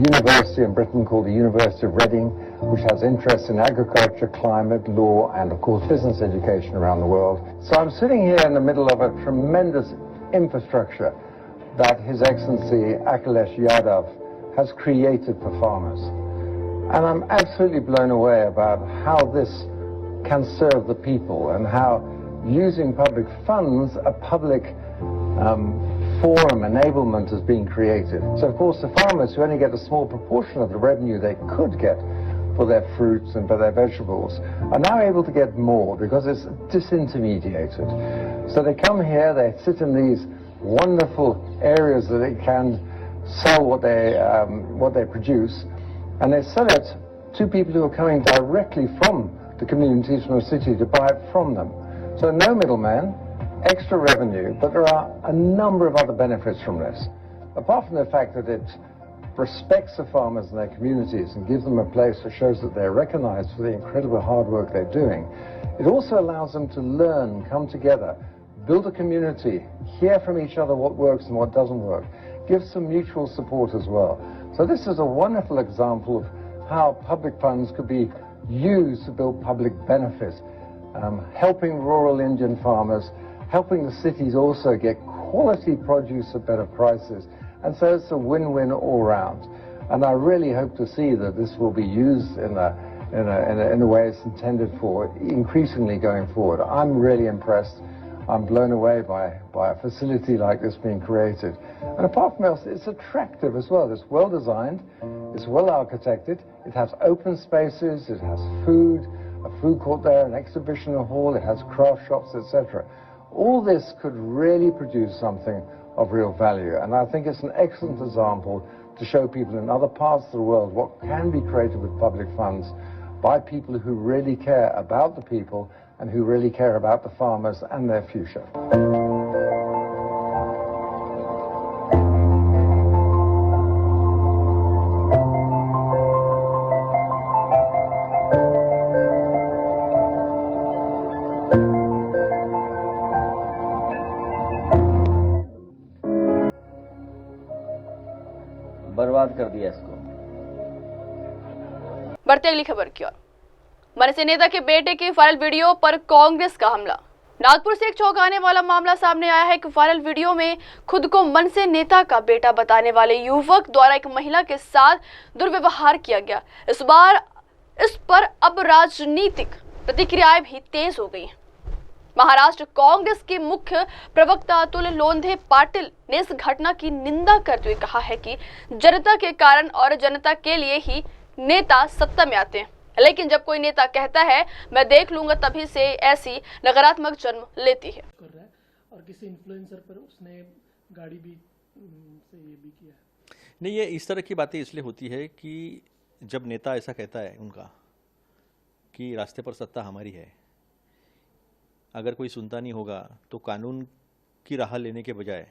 university in Britain called the University of Reading, which has interests in agriculture, climate, law, and of course business education around the world. So I'm sitting here in the middle of a tremendous infrastructure that His Excellency Akhilesh Yadav has created for farmers. And I'm absolutely blown away about how this can serve the people and how using public funds, a public forum enablement is being created. So of course the farmers who only get a small proportion of the revenue they could get for their fruits and for their vegetables are now able to get more because it's disintermediated. So they come here, they sit in these wonderful areas that they can sell what they produce, and they sell it to people who are coming directly from the communities from the city to buy it from them. So no middleman, extra revenue, but there are a number of other benefits from this. Apart from the fact that it respects the farmers and their communities and gives them a place that shows that they're recognized for the incredible hard work they're doing, it also allows them to learn, come together, build a community, hear from each other what works and what doesn't work, give some mutual support as well. So this is a wonderful example of how public funds could be used to build public benefits, helping rural Indian farmers, helping the cities also get quality produce at better prices. And so it's a win-win all round. And I really hope to see that this will be used in a way it's intended for, increasingly going forward. I'm really impressed. I'm blown away by a facility like this being created. And apart from else, it's attractive as well. It's well designed, it's well architected, it has open spaces, it has food, a food court there, an exhibition hall, it has craft shops, etc. All this could really produce something of real value. And I think it's an excellent example to show people in other parts of the world what can be created with public funds by people who really care about the people and who really care about the farmers and their future. बर्बाद कर दिया इसको। बढ़ते अगली खबर की ओर। मनसे नेता के बेटे के वायरल वीडियो पर कांग्रेस का हमला। नागपुर से एक चौंकाने वाला मामला सामने आया है कि वायरल वीडियो में खुद को मनसे नेता का बेटा बताने वाले युवक द्वारा एक महिला के साथ दुर्व्यवहार किया गया। इस पर अब राजनीतिक प्रतिक्रियाएं भी तेज हो गई हैं। महाराष्ट्र कांग्रेस के मुख्य प्रवक्ता अतुल लोंढे पाटिल ने इस घटना की निंदा करते हुए कहा है कि जनता के कारण और जनता के लिए ही नेता सत्ता में आते हैं, लेकिन जब कोई नेता कहता है मैं देख लूंगा, तभी से ऐसी नकारात्मक जन्म लेती है। कर रहा है और किसी इन्फ्लुएंसर पर उसने गाड़ी भी से ये भी किया है। नहीं, ये इस तरह की बातें इसलिए होती है कि जब नेता ऐसा कहता है उनका कि रास्ते पर सत्ता हमारी है, अगर कोई सुनता नहीं होगा तो कानून की राह लेने के बजाय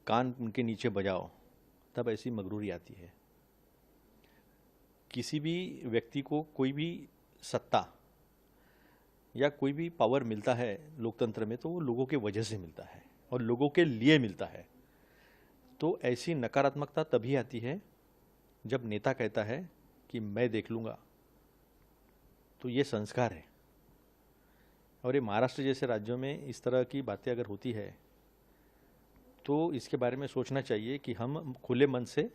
कान उनके नीचे बजाओ, तब ऐसी मगरूरी आती है। किसी भी व्यक्ति को कोई भी सत्ता या कोई भी पावर मिलता है लोकतंत्र में तो वो लोगों के वजह से मिलता है और लोगों के लिए मिलता है। तो ऐसी नकारात्मकता तभी आती है जब नेता कहता है कि मैं देख लूँगा, तो ये संस्कार है। और ये महाराष्ट्र जैसे राज्यों में इस तरह की बातें अगर होती है तो इसके बारे में सोचना चाहिए कि हम खुले मन से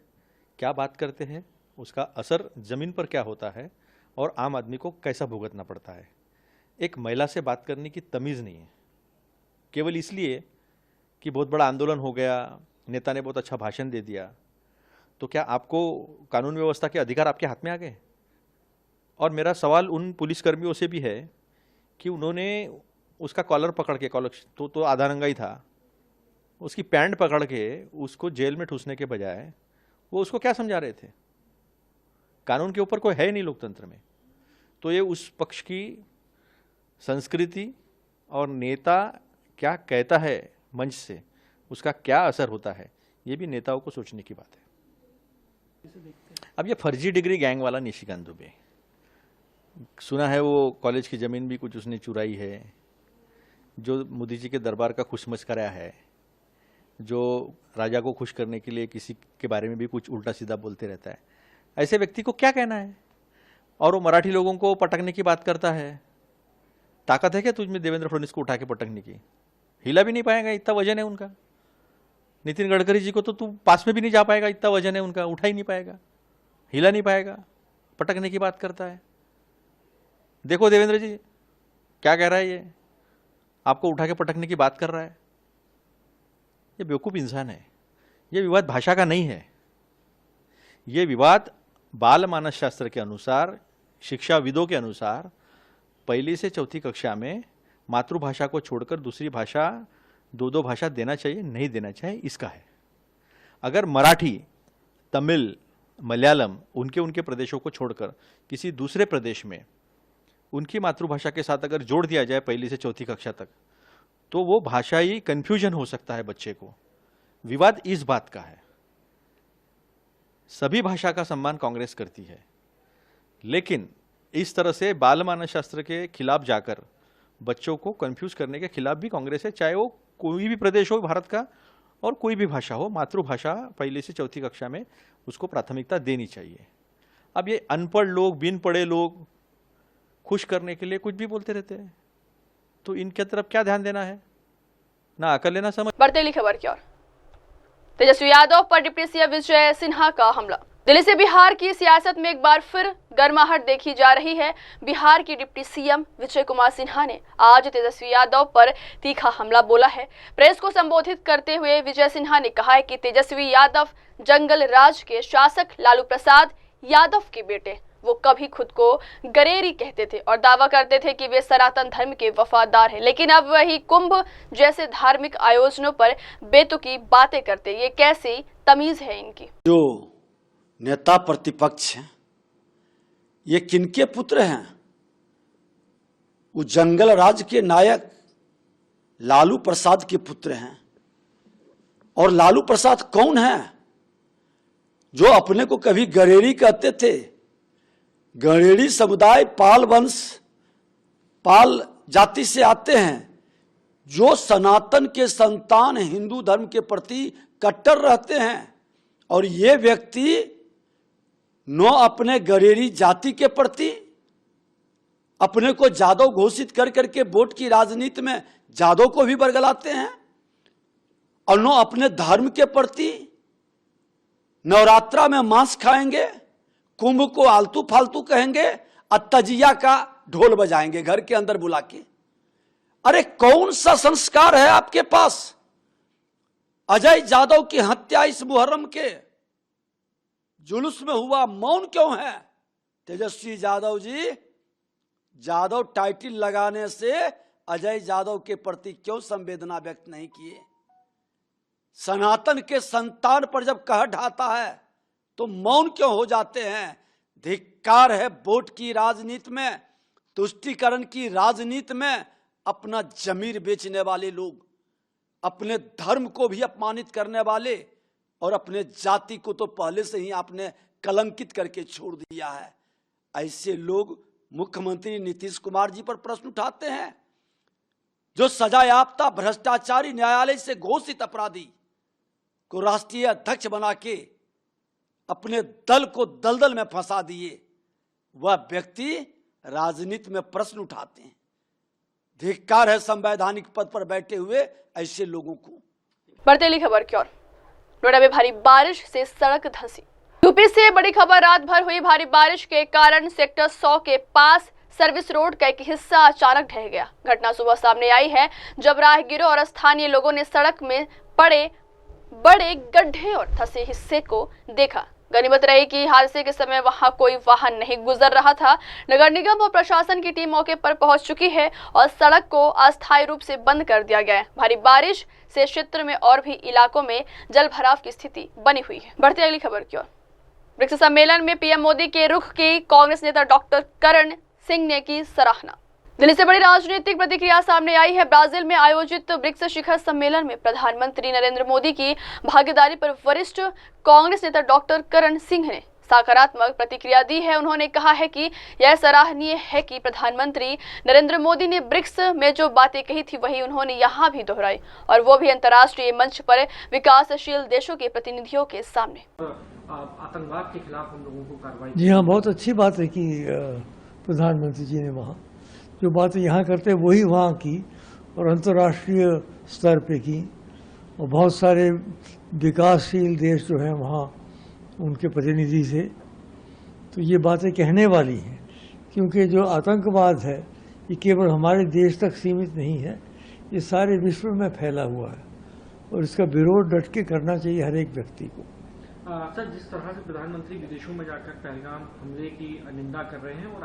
क्या बात करते हैं, उसका असर ज़मीन पर क्या होता है और आम आदमी को कैसा भुगतना पड़ता है। एक महिला से बात करने की तमीज़ नहीं है, केवल इसलिए कि बहुत बड़ा आंदोलन हो गया, नेता ने बहुत अच्छा भाषण दे दिया, तो क्या आपको कानून व्यवस्था के अधिकार आपके हाथ में आ गए? और मेरा सवाल उन पुलिसकर्मियों से भी है कि उन्होंने उसका कॉलर पकड़ के, कॉलर तो आधा नंगा ही था, उसकी पैंट पकड़ के उसको जेल में ठूसने के बजाय वो उसको क्या समझा रहे थे? कानून के ऊपर कोई है नहीं लोकतंत्र में। तो ये उस पक्ष की संस्कृति और नेता क्या कहता है मंच से, उसका क्या असर होता है, ये भी नेताओं को सोचने की बात है। अब ये फर्जी डिग्री गैंग वाला निशिकांत दुबे, सुना है वो कॉलेज की ज़मीन भी कुछ उसने चुराई है, जो मोदी जी के दरबार का खुशमच कराया है, जो राजा को खुश करने के लिए किसी के बारे में भी कुछ उल्टा सीधा बोलते रहता है। ऐसे व्यक्ति को क्या कहना है? और वो मराठी लोगों को पटकने की बात करता है। ताकत है क्या तुझ में देवेंद्र फडणवीस को उठा के पटकने की? हिला भी नहीं पाएगा, इतना वजन है उनका। नितिन गडकरी जी को तो तू पास में भी नहीं जा पाएगा, इतना वजन है उनका, उठा ही नहीं पाएगा, हिला नहीं पाएगा, पटकने की बात करता है। देखो देवेंद्र जी क्या कह रहा है, ये आपको उठा के पटकने की बात कर रहा है। ये बेवकूफ़ इंसान है। ये विवाद भाषा का नहीं है, ये विवाद बाल मानस शास्त्र के अनुसार, शिक्षाविदों के अनुसार पहली से चौथी कक्षा में मातृभाषा को छोड़कर दूसरी भाषा, दो भाषा देना चाहिए, नहीं देना चाहिए, इसका है। अगर मराठी, तमिल, मलयालम उनके प्रदेशों को छोड़कर किसी दूसरे प्रदेश में उनकी मातृभाषा के साथ अगर जोड़ दिया जाए पहली से चौथी कक्षा तक, तो वो भाषाई कंफ्यूजन हो सकता है बच्चे को। विवाद इस बात का है, सभी भाषा का सम्मान कांग्रेस करती है, लेकिन इस तरह से बाल मानसशास्त्र के खिलाफ जाकर बच्चों को कंफ्यूज करने के खिलाफ भी कांग्रेस है, चाहे वो कोई भी प्रदेश हो भारत का और कोई भी भाषा हो। मातृभाषा पहली से चौथी कक्षा में उसको प्राथमिकता देनी चाहिए। अब ये अनपढ़ लोग, बिन पढ़े लोग खुश करने के लिए कुछ भी बोलते रहते हैं, तो इनके तरफ क्या ध्यान देना है, ना अकल लेना समझ। बढ़ते अगली खबर की ओर। तेजस्वी यादव पर डिप्टी सीएम विजय सिन्हा का हमला। दिल्ली से बिहार की सियासत में एक बार फिर गर्माहट देखी जा रही है। बिहार की डिप्टी सीएम विजय कुमार सिन्हा ने आज तेजस्वी यादव पर तीखा हमला बोला है। प्रेस को संबोधित करते हुए विजय सिन्हा ने कहा है कि तेजस्वी यादव जंगल राज के शासक लालू प्रसाद यादव के बेटे, वो कभी खुद को गरेरी कहते थे और दावा करते थे कि वे सनातन धर्म के वफादार हैं, लेकिन अब वही कुंभ जैसे धार्मिक आयोजनों पर बेतुकी बातें करते। ये कैसी तमीज है इनकी। जो नेता प्रतिपक्ष हैं, ये किनके पुत्र हैं? वो जंगल राज के नायक लालू प्रसाद के पुत्र हैं। और लालू प्रसाद कौन है? जो अपने को कभी गरेरी कहते थे। गरेरी समुदाय पाल वंश, पाल जाति से आते हैं, जो सनातन के संतान, हिंदू धर्म के प्रति कट्टर रहते हैं। और ये व्यक्ति न अपने गरेरी जाति के प्रति अपने को जादव घोषित कर करके वोट की राजनीति में जादव को भी बरगलाते हैं, और न अपने धर्म के प्रति नवरात्रा में मांस खाएंगे, कुंभ को आलतू फालतू कहेंगे, तजिया का ढोल बजाएंगे घर के अंदर बुला के। अरे कौन सा संस्कार है आपके पास? अजय यादव की हत्या इस मुहर्रम के जुलूस में हुआ, मौन क्यों है? तेजस्वी यादव जी, यादव टाइटल लगाने से अजय यादव के प्रति क्यों संवेदना व्यक्त नहीं किए? सनातन के संतान पर जब कहर ढाता है तो मौन क्यों हो जाते हैं? धिक्कार है वोट की राजनीति में, तुष्टीकरण की राजनीति में अपना जमीर बेचने वाले लोग, अपने धर्म को भी अपमानित करने वाले, और अपने जाति को तो पहले से ही आपने कलंकित करके छोड़ दिया है। ऐसे लोग मुख्यमंत्री नीतीश कुमार जी पर प्रश्न उठाते हैं, जो सजायाफ्ता भ्रष्टाचारी न्यायालय से घोषित अपराधी को राष्ट्रीय अध्यक्ष बना के अपने दल को दलदल में फंसा दिए। वह व्यक्ति राजनीति में प्रश्न उठाते हैं। धिक्कार है संवैधानिक पद पर बैठे हुए ऐसे लोगों को। बढ़ते अगली खबर की ओर। नोएडा में भारी बारिश से सड़क धंसी। यूपी से बड़ी खबर, रात भर हुई भारी बारिश के कारण सेक्टर 100 के पास सर्विस रोड का एक हिस्सा अचानक ढह गया। घटना सुबह सामने आई है, जब राहगीरों और स्थानीय लोगों ने सड़क में पड़े बड़े गड्ढे और धंसे हिस्से को देखा। गनीमत रही कि हादसे के समय वहां कोई वाहन नहीं गुजर रहा था। नगर निगम और प्रशासन की टीम मौके पर पहुंच चुकी है और सड़क को अस्थायी रूप से बंद कर दिया गया है। भारी बारिश से क्षेत्र में और भी इलाकों में जल भराव की स्थिति बनी हुई है। बढ़ते अगली खबर की ओर। ब्रिक्स सम्मेलन में पीएम मोदी के रुख की कांग्रेस नेता डॉक्टर करण सिंह ने की सराहना। दिल्ली से बड़ी राजनीतिक प्रतिक्रिया सामने आई है। ब्राजील में आयोजित ब्रिक्स शिखर सम्मेलन में प्रधानमंत्री नरेंद्र मोदी की भागीदारी पर वरिष्ठ कांग्रेस नेता डॉक्टर करण सिंह ने सकारात्मक प्रतिक्रिया दी है। उन्होंने कहा है कि यह सराहनीय है कि प्रधानमंत्री नरेंद्र मोदी ने ब्रिक्स में जो बातें कही थी वही उन्होंने यहाँ भी दोहराई, और वो भी अंतर्राष्ट्रीय मंच पर विकासशील देशों के प्रतिनिधियों के सामने। आतंकवाद के खिलाफ हम लोगों को कार्रवाई। जी हाँ, बहुत अच्छी बात है कि प्रधानमंत्री जी ने वहाँ जो बातें यहाँ करते हैं वही वहाँ की और अंतर्राष्ट्रीय स्तर पे की, और बहुत सारे विकासशील देश जो हैं वहाँ उनके प्रतिनिधि से, तो ये बातें कहने वाली हैं। क्योंकि जो आतंकवाद है ये केवल हमारे देश तक सीमित नहीं है, ये सारे विश्व में फैला हुआ है और इसका विरोध डट के करना चाहिए हर एक व्यक्ति को। सर, जिस तरह से प्रधानमंत्री विदेशों में जाकर पहलगाम हमले की निंदा कर रहे हैं और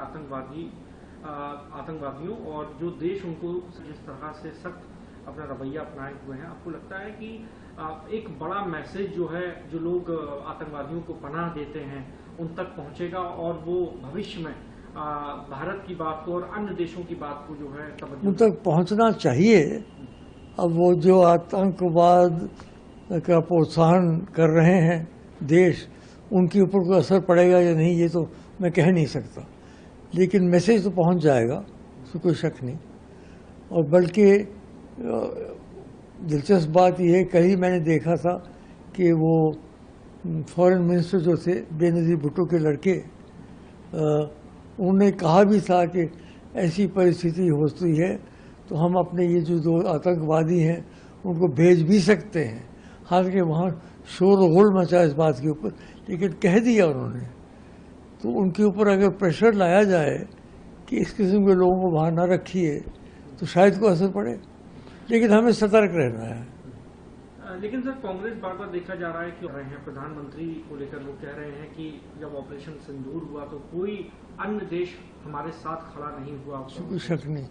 आतंकवादियों और जो देश उनको जिस तरह से सख्त अपना रवैया अपनाए हुए हैं, आपको लगता है कि एक बड़ा मैसेज जो है, जो लोग आतंकवादियों को पनाह देते हैं उन तक पहुंचेगा और वो भविष्य में भारत की बात को और अन्य देशों की बात को जो है उन तक पहुंचना चाहिए। अब वो जो आतंकवाद का प्रोत्साहन कर रहे हैं देश, उनके ऊपर कोई असर पड़ेगा या नहीं ये तो मैं कह नहीं सकता, लेकिन मैसेज तो पहुंच जाएगा, उसमें कोई शक नहीं। और बल्कि दिलचस्प बात यह है, कल ही मैंने देखा था कि वो फॉरेन मिनिस्टर जो थे बेनज़ीर भुट्टो के लड़के, उन्होंने कहा भी था कि ऐसी परिस्थिति होती है तो हम अपने ये जो दो आतंकवादी हैं उनको भेज भी सकते हैं। हालांकि वहाँ शोर गुल मचा इस बात के ऊपर, लेकिन कह दिया उन्होंने। तो उनके ऊपर अगर प्रेशर लाया जाए कि इस किस्म के लोगों को बाहर ना रखिए तो शायद कोई असर पड़े, लेकिन हमें सतर्क रहना है। लेकिन सर, कांग्रेस बार बार देखा जा रहा है कि रहे हैं प्रधानमंत्री को लेकर वो कह रहे हैं कि जब ऑपरेशन सिंदूर हुआ तो कोई अन्य देश हमारे साथ खड़ा नहीं हुआ। कोई शक नहीं।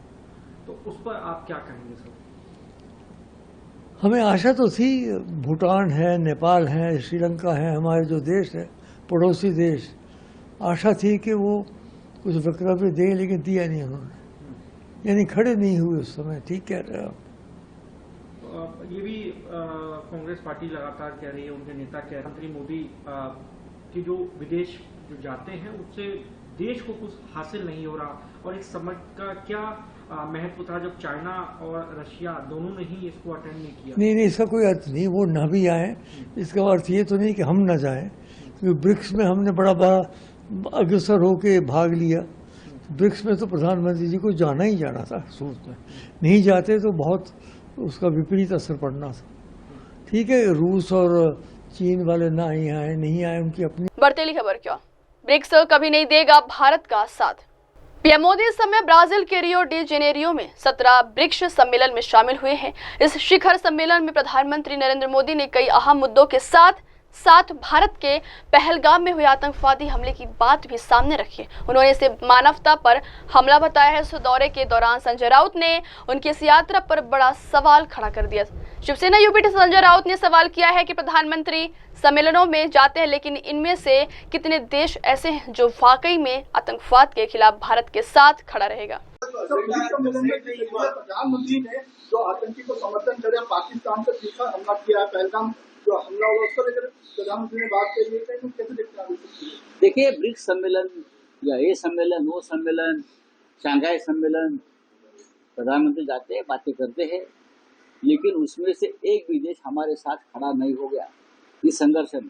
तो उस पर आप क्या कहेंगे सर? हमें आशा तो थी, भूटान है, नेपाल है, श्रीलंका है, हमारे जो देश है पड़ोसी देश, आशा थी कि वो कुछ वक्तव्य दें, लेकिन दिया नहीं उन्होंने, यानी खड़े नहीं हुए उस समय। ठीक कह रहे हैं आप। ये भी कांग्रेस पार्टी लगातार कह रही है, उनके नेता कह रहे हैं, मंत्री मोदी कि जो विदेश जो जाते हैं उससे देश को कुछ हासिल नहीं हो रहा, और एक समय का क्या महत्व था जब चाइना और रशिया दोनों ने ही इसको अटेंड नहीं किया। नहीं, इसका कोई अर्थ नहीं, वो ना भी आए, इसका अर्थ ये तो नहीं कि हम न जाएं, क्योंकि ब्रिक्स में हमने बड़ा अग्रसर होके भाग लिया। ब्रिक्स में तो प्रधानमंत्री जी को जाना ही जाना था, सूरत में नहीं जाते तो बहुत उसका विपरीत असर पड़ना था। ठीक है, रूस और चीन वाले ना ही आए, नहीं आए, उनकी अपनी। बढ़तेली खबर क्या, ब्रिक्स कभी नहीं देगा भारत का साथ। पीएम मोदी इस समय ब्राजील के रियो डी जेनेरियो में 17 ब्रिक्स सम्मेलन में शामिल हुए हैं। इस शिखर सम्मेलन में प्रधानमंत्री नरेंद्र मोदी ने कई अहम मुद्दों के साथ भारत के पहलगाम में हुए आतंकवादी हमले की बात भी सामने रखी है। उन्होंने इसे मानवता पर हमला बताया है। इस दौरे के दौरान संजय राउत ने उनकी इस यात्रा पर बड़ा सवाल खड़ा कर दिया। शिवसेना यूपीटी संजय राउत ने सवाल किया है कि प्रधानमंत्री सम्मेलनों में जाते हैं, लेकिन इनमें से कितने देश ऐसे हैं जो वाकई में आतंकवाद के खिलाफ भारत के साथ खड़ा रहेगा। प्रधानमंत्री ने जो आतंकी को समर्थन करे, पाकिस्तान पर तीखा हमला किया है, पहलगाम जो हमला हुआ, उसको लेकर प्रधानमंत्री ने बात करी है, तो कैसे देखते हैं? देखिए, ब्रिक्स सम्मेलन या ये सम्मेलन, वो सम्मेलन, शंघाई सम्मेलन, प्रधानमंत्री जाते हैं, बातें करते हैं, लेकिन उसमें से एक भी देश हमारे साथ खड़ा नहीं हो गया इस संघर्ष में।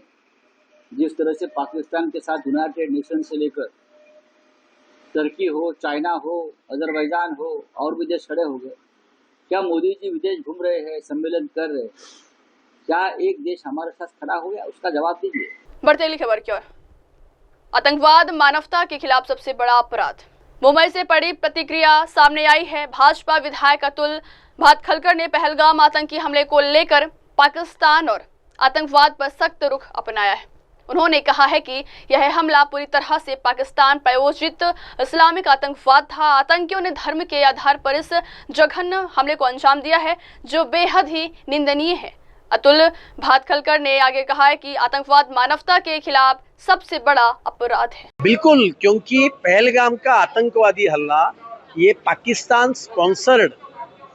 जिस तरह से पाकिस्तान के साथ यूनाइटेड नेशन से लेकर तुर्की हो, चाइना हो, अजरबैजान हो, और भी देश खड़े हो गए। क्या मोदी जी विदेश घूम रहे हैं, सम्मेलन कर रहे हैं, क्या एक देश हमारे साथ खड़ा हो गया? उसका जवाब दीजिए। बढ़तेली खबर की ओर, आतंकवाद मानवता के खिलाफ सबसे बड़ा अपराध। मुंबई से बड़ी प्रतिक्रिया सामने आई है। भाजपा विधायक अतुल भातखलकर ने पहलगाम आतंकी हमले को लेकर पाकिस्तान और आतंकवाद पर सख्त रुख अपनाया है। उन्होंने कहा है कि यह हमला पूरी तरह से पाकिस्तान प्रायोजित इस्लामिक आतंकवाद था। आतंकियों ने धर्म के आधार पर इस जघन्य हमले को अंजाम दिया है, जो बेहद ही निंदनीय है। अतुल भातखलकर ने आगे कहा है कि आतंकवाद मानवता के खिलाफ सबसे बड़ा अपराध है। बिल्कुल, क्योंकि पहलगाम का आतंकवादी हमला ये पाकिस्तान स्पॉन्सर्ड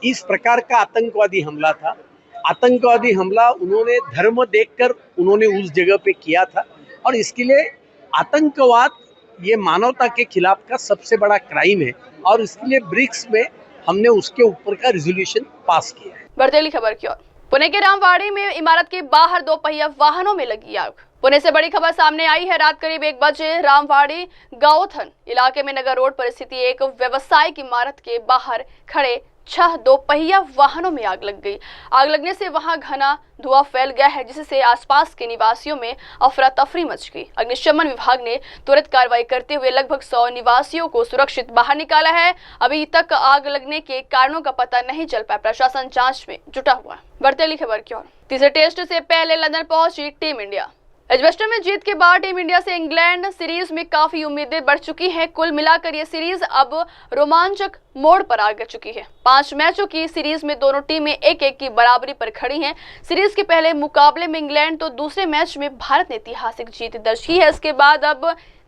इस प्रकार का आतंकवादी हमला था। आतंकवादी हमला उन्होंने धर्म देखकर उन्होंने उस जगह पे किया था, और इसके लिए आतंकवाद ये मानवता के खिलाफ का सबसे बड़ा क्राइम है, और इसके लिए ब्रिक्स में हमने उसके ऊपर का रेजोल्यूशन पास किया है। बढ़तेली खबर की ओर, पुणे के रामवाड़ी में इमारत के बाहर 2 पहिया वाहनों में लगी आग। पुणे से बड़ी खबर सामने आई है। रात करीब 1 बजे रामवाड़ी गाओथन इलाके में नगर रोड पर स्थित एक व्यवसायिक इमारत के बाहर खड़े 6 2 पहिया वाहनों में आग लग गई। आग लगने से वहां घना धुआं फैल गया है, जिससे आसपास के निवासियों में अफरा तफरी मच गई। अग्निशमन विभाग ने तुरंत कार्रवाई करते हुए लगभग 100 निवासियों को सुरक्षित बाहर निकाला है। अभी तक आग लगने के कारणों का पता नहीं चल पाया। प्रशासन जांच में जुटा हुआ है। बढ़तेली खबर की ओर, तीसरे टेस्ट से पहले लंदन पहुंची टीम इंडिया। एजबेस्टन में जीत के बाद टीम इंडिया से इंग्लैंड सीरीज में काफी उम्मीदें बढ़ चुकी हैं। कुल मिलाकर ये सीरीज अब रोमांचक मोड़ पर आ चुकी है। 5 मैचों की सीरीज में दोनों टीमें 1-1 की बराबरी पर खड़ी हैं। सीरीज के पहले मुकाबले में इंग्लैंड तो दूसरे मैच में भारत ने ऐतिहासिक जीत दर्ज की है। इसके बाद अब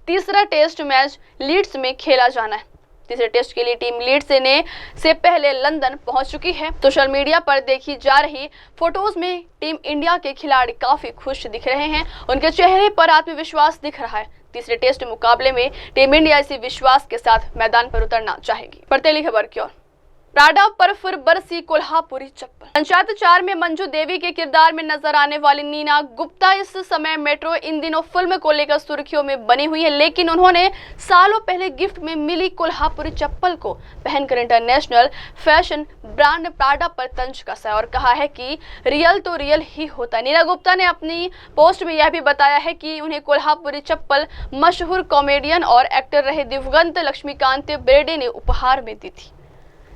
तीसरा टेस्ट मैच लीड्स में खेला जाना है। तीसरे टेस्ट के लिए टीम लीड्स से पहले लंदन पहुंच चुकी है। सोशल मीडिया पर देखी जा रही फोटोज में टीम इंडिया के खिलाड़ी काफी खुश दिख रहे हैं, उनके चेहरे पर आत्मविश्वास दिख रहा है। तीसरे टेस्ट मुकाबले में टीम इंडिया इसी विश्वास के साथ मैदान पर उतरना चाहेगी। पढ़ते खबर की ओर। प्राडा पर फिर बरसी कोल्हापुरी चप्पल। पंचायत 4 में मंजू देवी के किरदार में नजर आने वाली नीना गुप्ता इस समय मेट्रो इन दिनों फिल्म को लेकर सुर्खियों में बनी हुई है, लेकिन उन्होंने सालों पहले गिफ्ट में मिली कोल्हापुरी चप्पल को पहनकर इंटरनेशनल फैशन ब्रांड प्राडा पर तंज कसा है और कहा है कि रियल तो रियल ही होता है। नीना गुप्ता ने अपनी पोस्ट में यह भी बताया है कि उन्हें कोल्हापुरी चप्पल मशहूर कॉमेडियन और एक्टर रहे दिवंगत लक्ष्मीकांत बेर्डे ने उपहार में दी थी।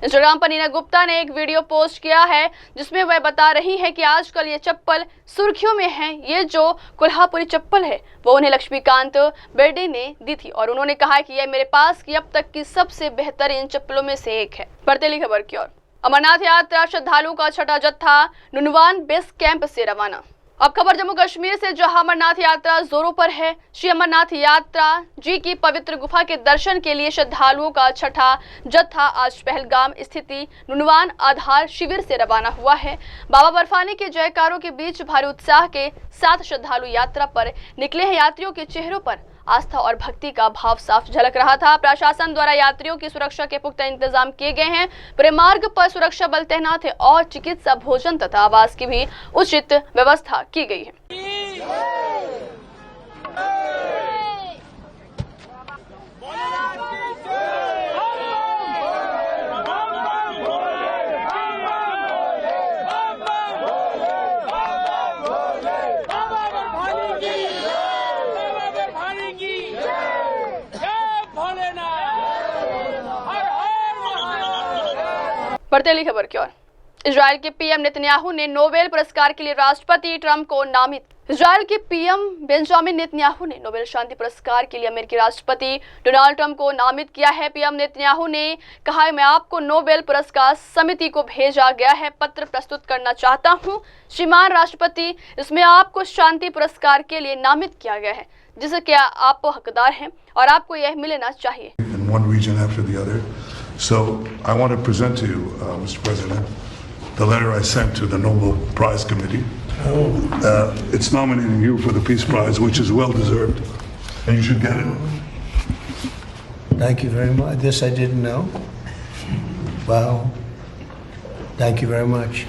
इंस्टाग्राम पर नीना गुप्ता ने एक वीडियो पोस्ट किया है जिसमें वह बता रही है कि आजकल ये चप्पल सुर्खियों में है। ये जो कोल्हापुरी चप्पल है वो उन्हें लक्ष्मीकांत बेर्डे ने दी थी और उन्होंने कहा कि यह मेरे पास की अब तक की सबसे बेहतरीन चप्पलों में से एक है। बढ़ते खबर की ओर। अमरनाथ यात्रा श्रद्धालुओं का छठा जत्था नुनवान बेस कैंप से रवाना। अब खबर जम्मू कश्मीर से, जहां अमरनाथ यात्रा जोरों पर है। श्री अमरनाथ यात्रा जी की पवित्र गुफा के दर्शन के लिए श्रद्धालुओं का छठा जत्था आज पहलगाम स्थित नुनवान आधार शिविर से रवाना हुआ है। बाबा बर्फानी के जयकारों के बीच भारी उत्साह के साथ श्रद्धालु यात्रा पर निकले हैं। यात्रियों के चेहरों पर आस्था और भक्ति का भाव साफ झलक रहा था। प्रशासन द्वारा यात्रियों की सुरक्षा के पुख्ता इंतजाम किए गए हैं। पूरे मार्ग पर सुरक्षा बल तैनात है और चिकित्सा, भोजन तथा आवास की भी उचित व्यवस्था की गई है। बढ़ते खबर की ओर। इजरायल के पीएम नेतन्याहू ने नोबेल पुरस्कार के लिए राष्ट्रपति ट्रंप को नामित। इजरायल के पीएम बेंजामिन नेतन्याहू ने नोबेल शांति पुरस्कार के लिए अमेरिकी राष्ट्रपति डोनाल्ड ट्रंप को नामित किया है। पीएम नेतन्याहू ने कहा है, मैं आपको नोबेल पुरस्कार समिति को भेजा गया है पत्र प्रस्तुत करना चाहता हूं। श्रीमान राष्ट्रपति, इसमें आपको शांति पुरस्कार के लिए नामित किया गया है जिसके आप हकदार हैं और आपको यह मिलना चाहिए। So I want to present to you, Mr. President, the letter I sent to the Nobel Prize Committee. It's nominating you for the Peace Prize, which is well deserved, and you should get it. Thank you very much. This I didn't know. Wow. Thank you very much.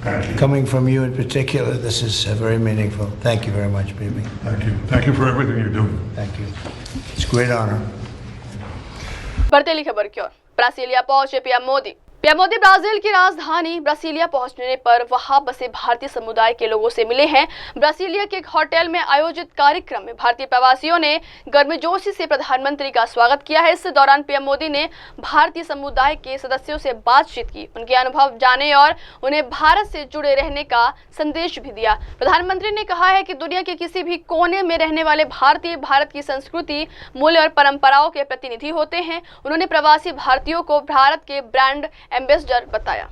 Thank you. Coming from you in particular, this is very meaningful. Thank you very much, Bibi. Thank you. Thank you for everything you're doing. Thank you. It's a great honor. बढ़ते खबर की ओर। Brasilia पहुंचे PM Modi. PM Modi Brazil की राजधानी Brasilia पहुंचने पर वहां बसे भारतीय समुदाय के लोगों से मिले हैं। ब्रासीलिया के एक होटल में आयोजित कार्यक्रम में भारतीय प्रवासियों ने गर्मजोशी से प्रधानमंत्री का स्वागत किया है। इस दौरान पीएम मोदी ने भारतीय समुदाय के सदस्यों से बातचीत की, उनके अनुभव जाने और उन्हें भारत से जुड़े रहने का संदेश भी दिया। प्रधानमंत्री ने कहा है कि दुनिया के किसी भी कोने में रहने वाले भारतीय भारत की संस्कृति, मूल्य और परंपराओं के प्रतिनिधि होते हैं। उन्होंने प्रवासी भारतीयों को भारत के ब्रांड एम्बेसडर बताया।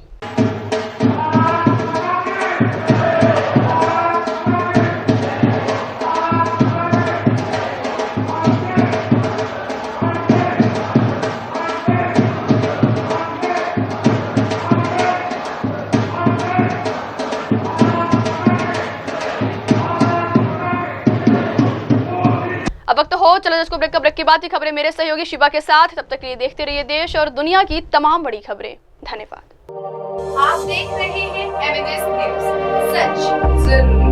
अब वक्त हो चलो इसको ब्रेक की बात ही खबरें मेरे सहयोगी शिवा के साथ। तब तक के लिए देखते रहिए देश और दुनिया की तमाम बड़ी खबरें। धन्यवाद। आप देख रहे हैं एविडेंस न्यूज, सच जरूरी।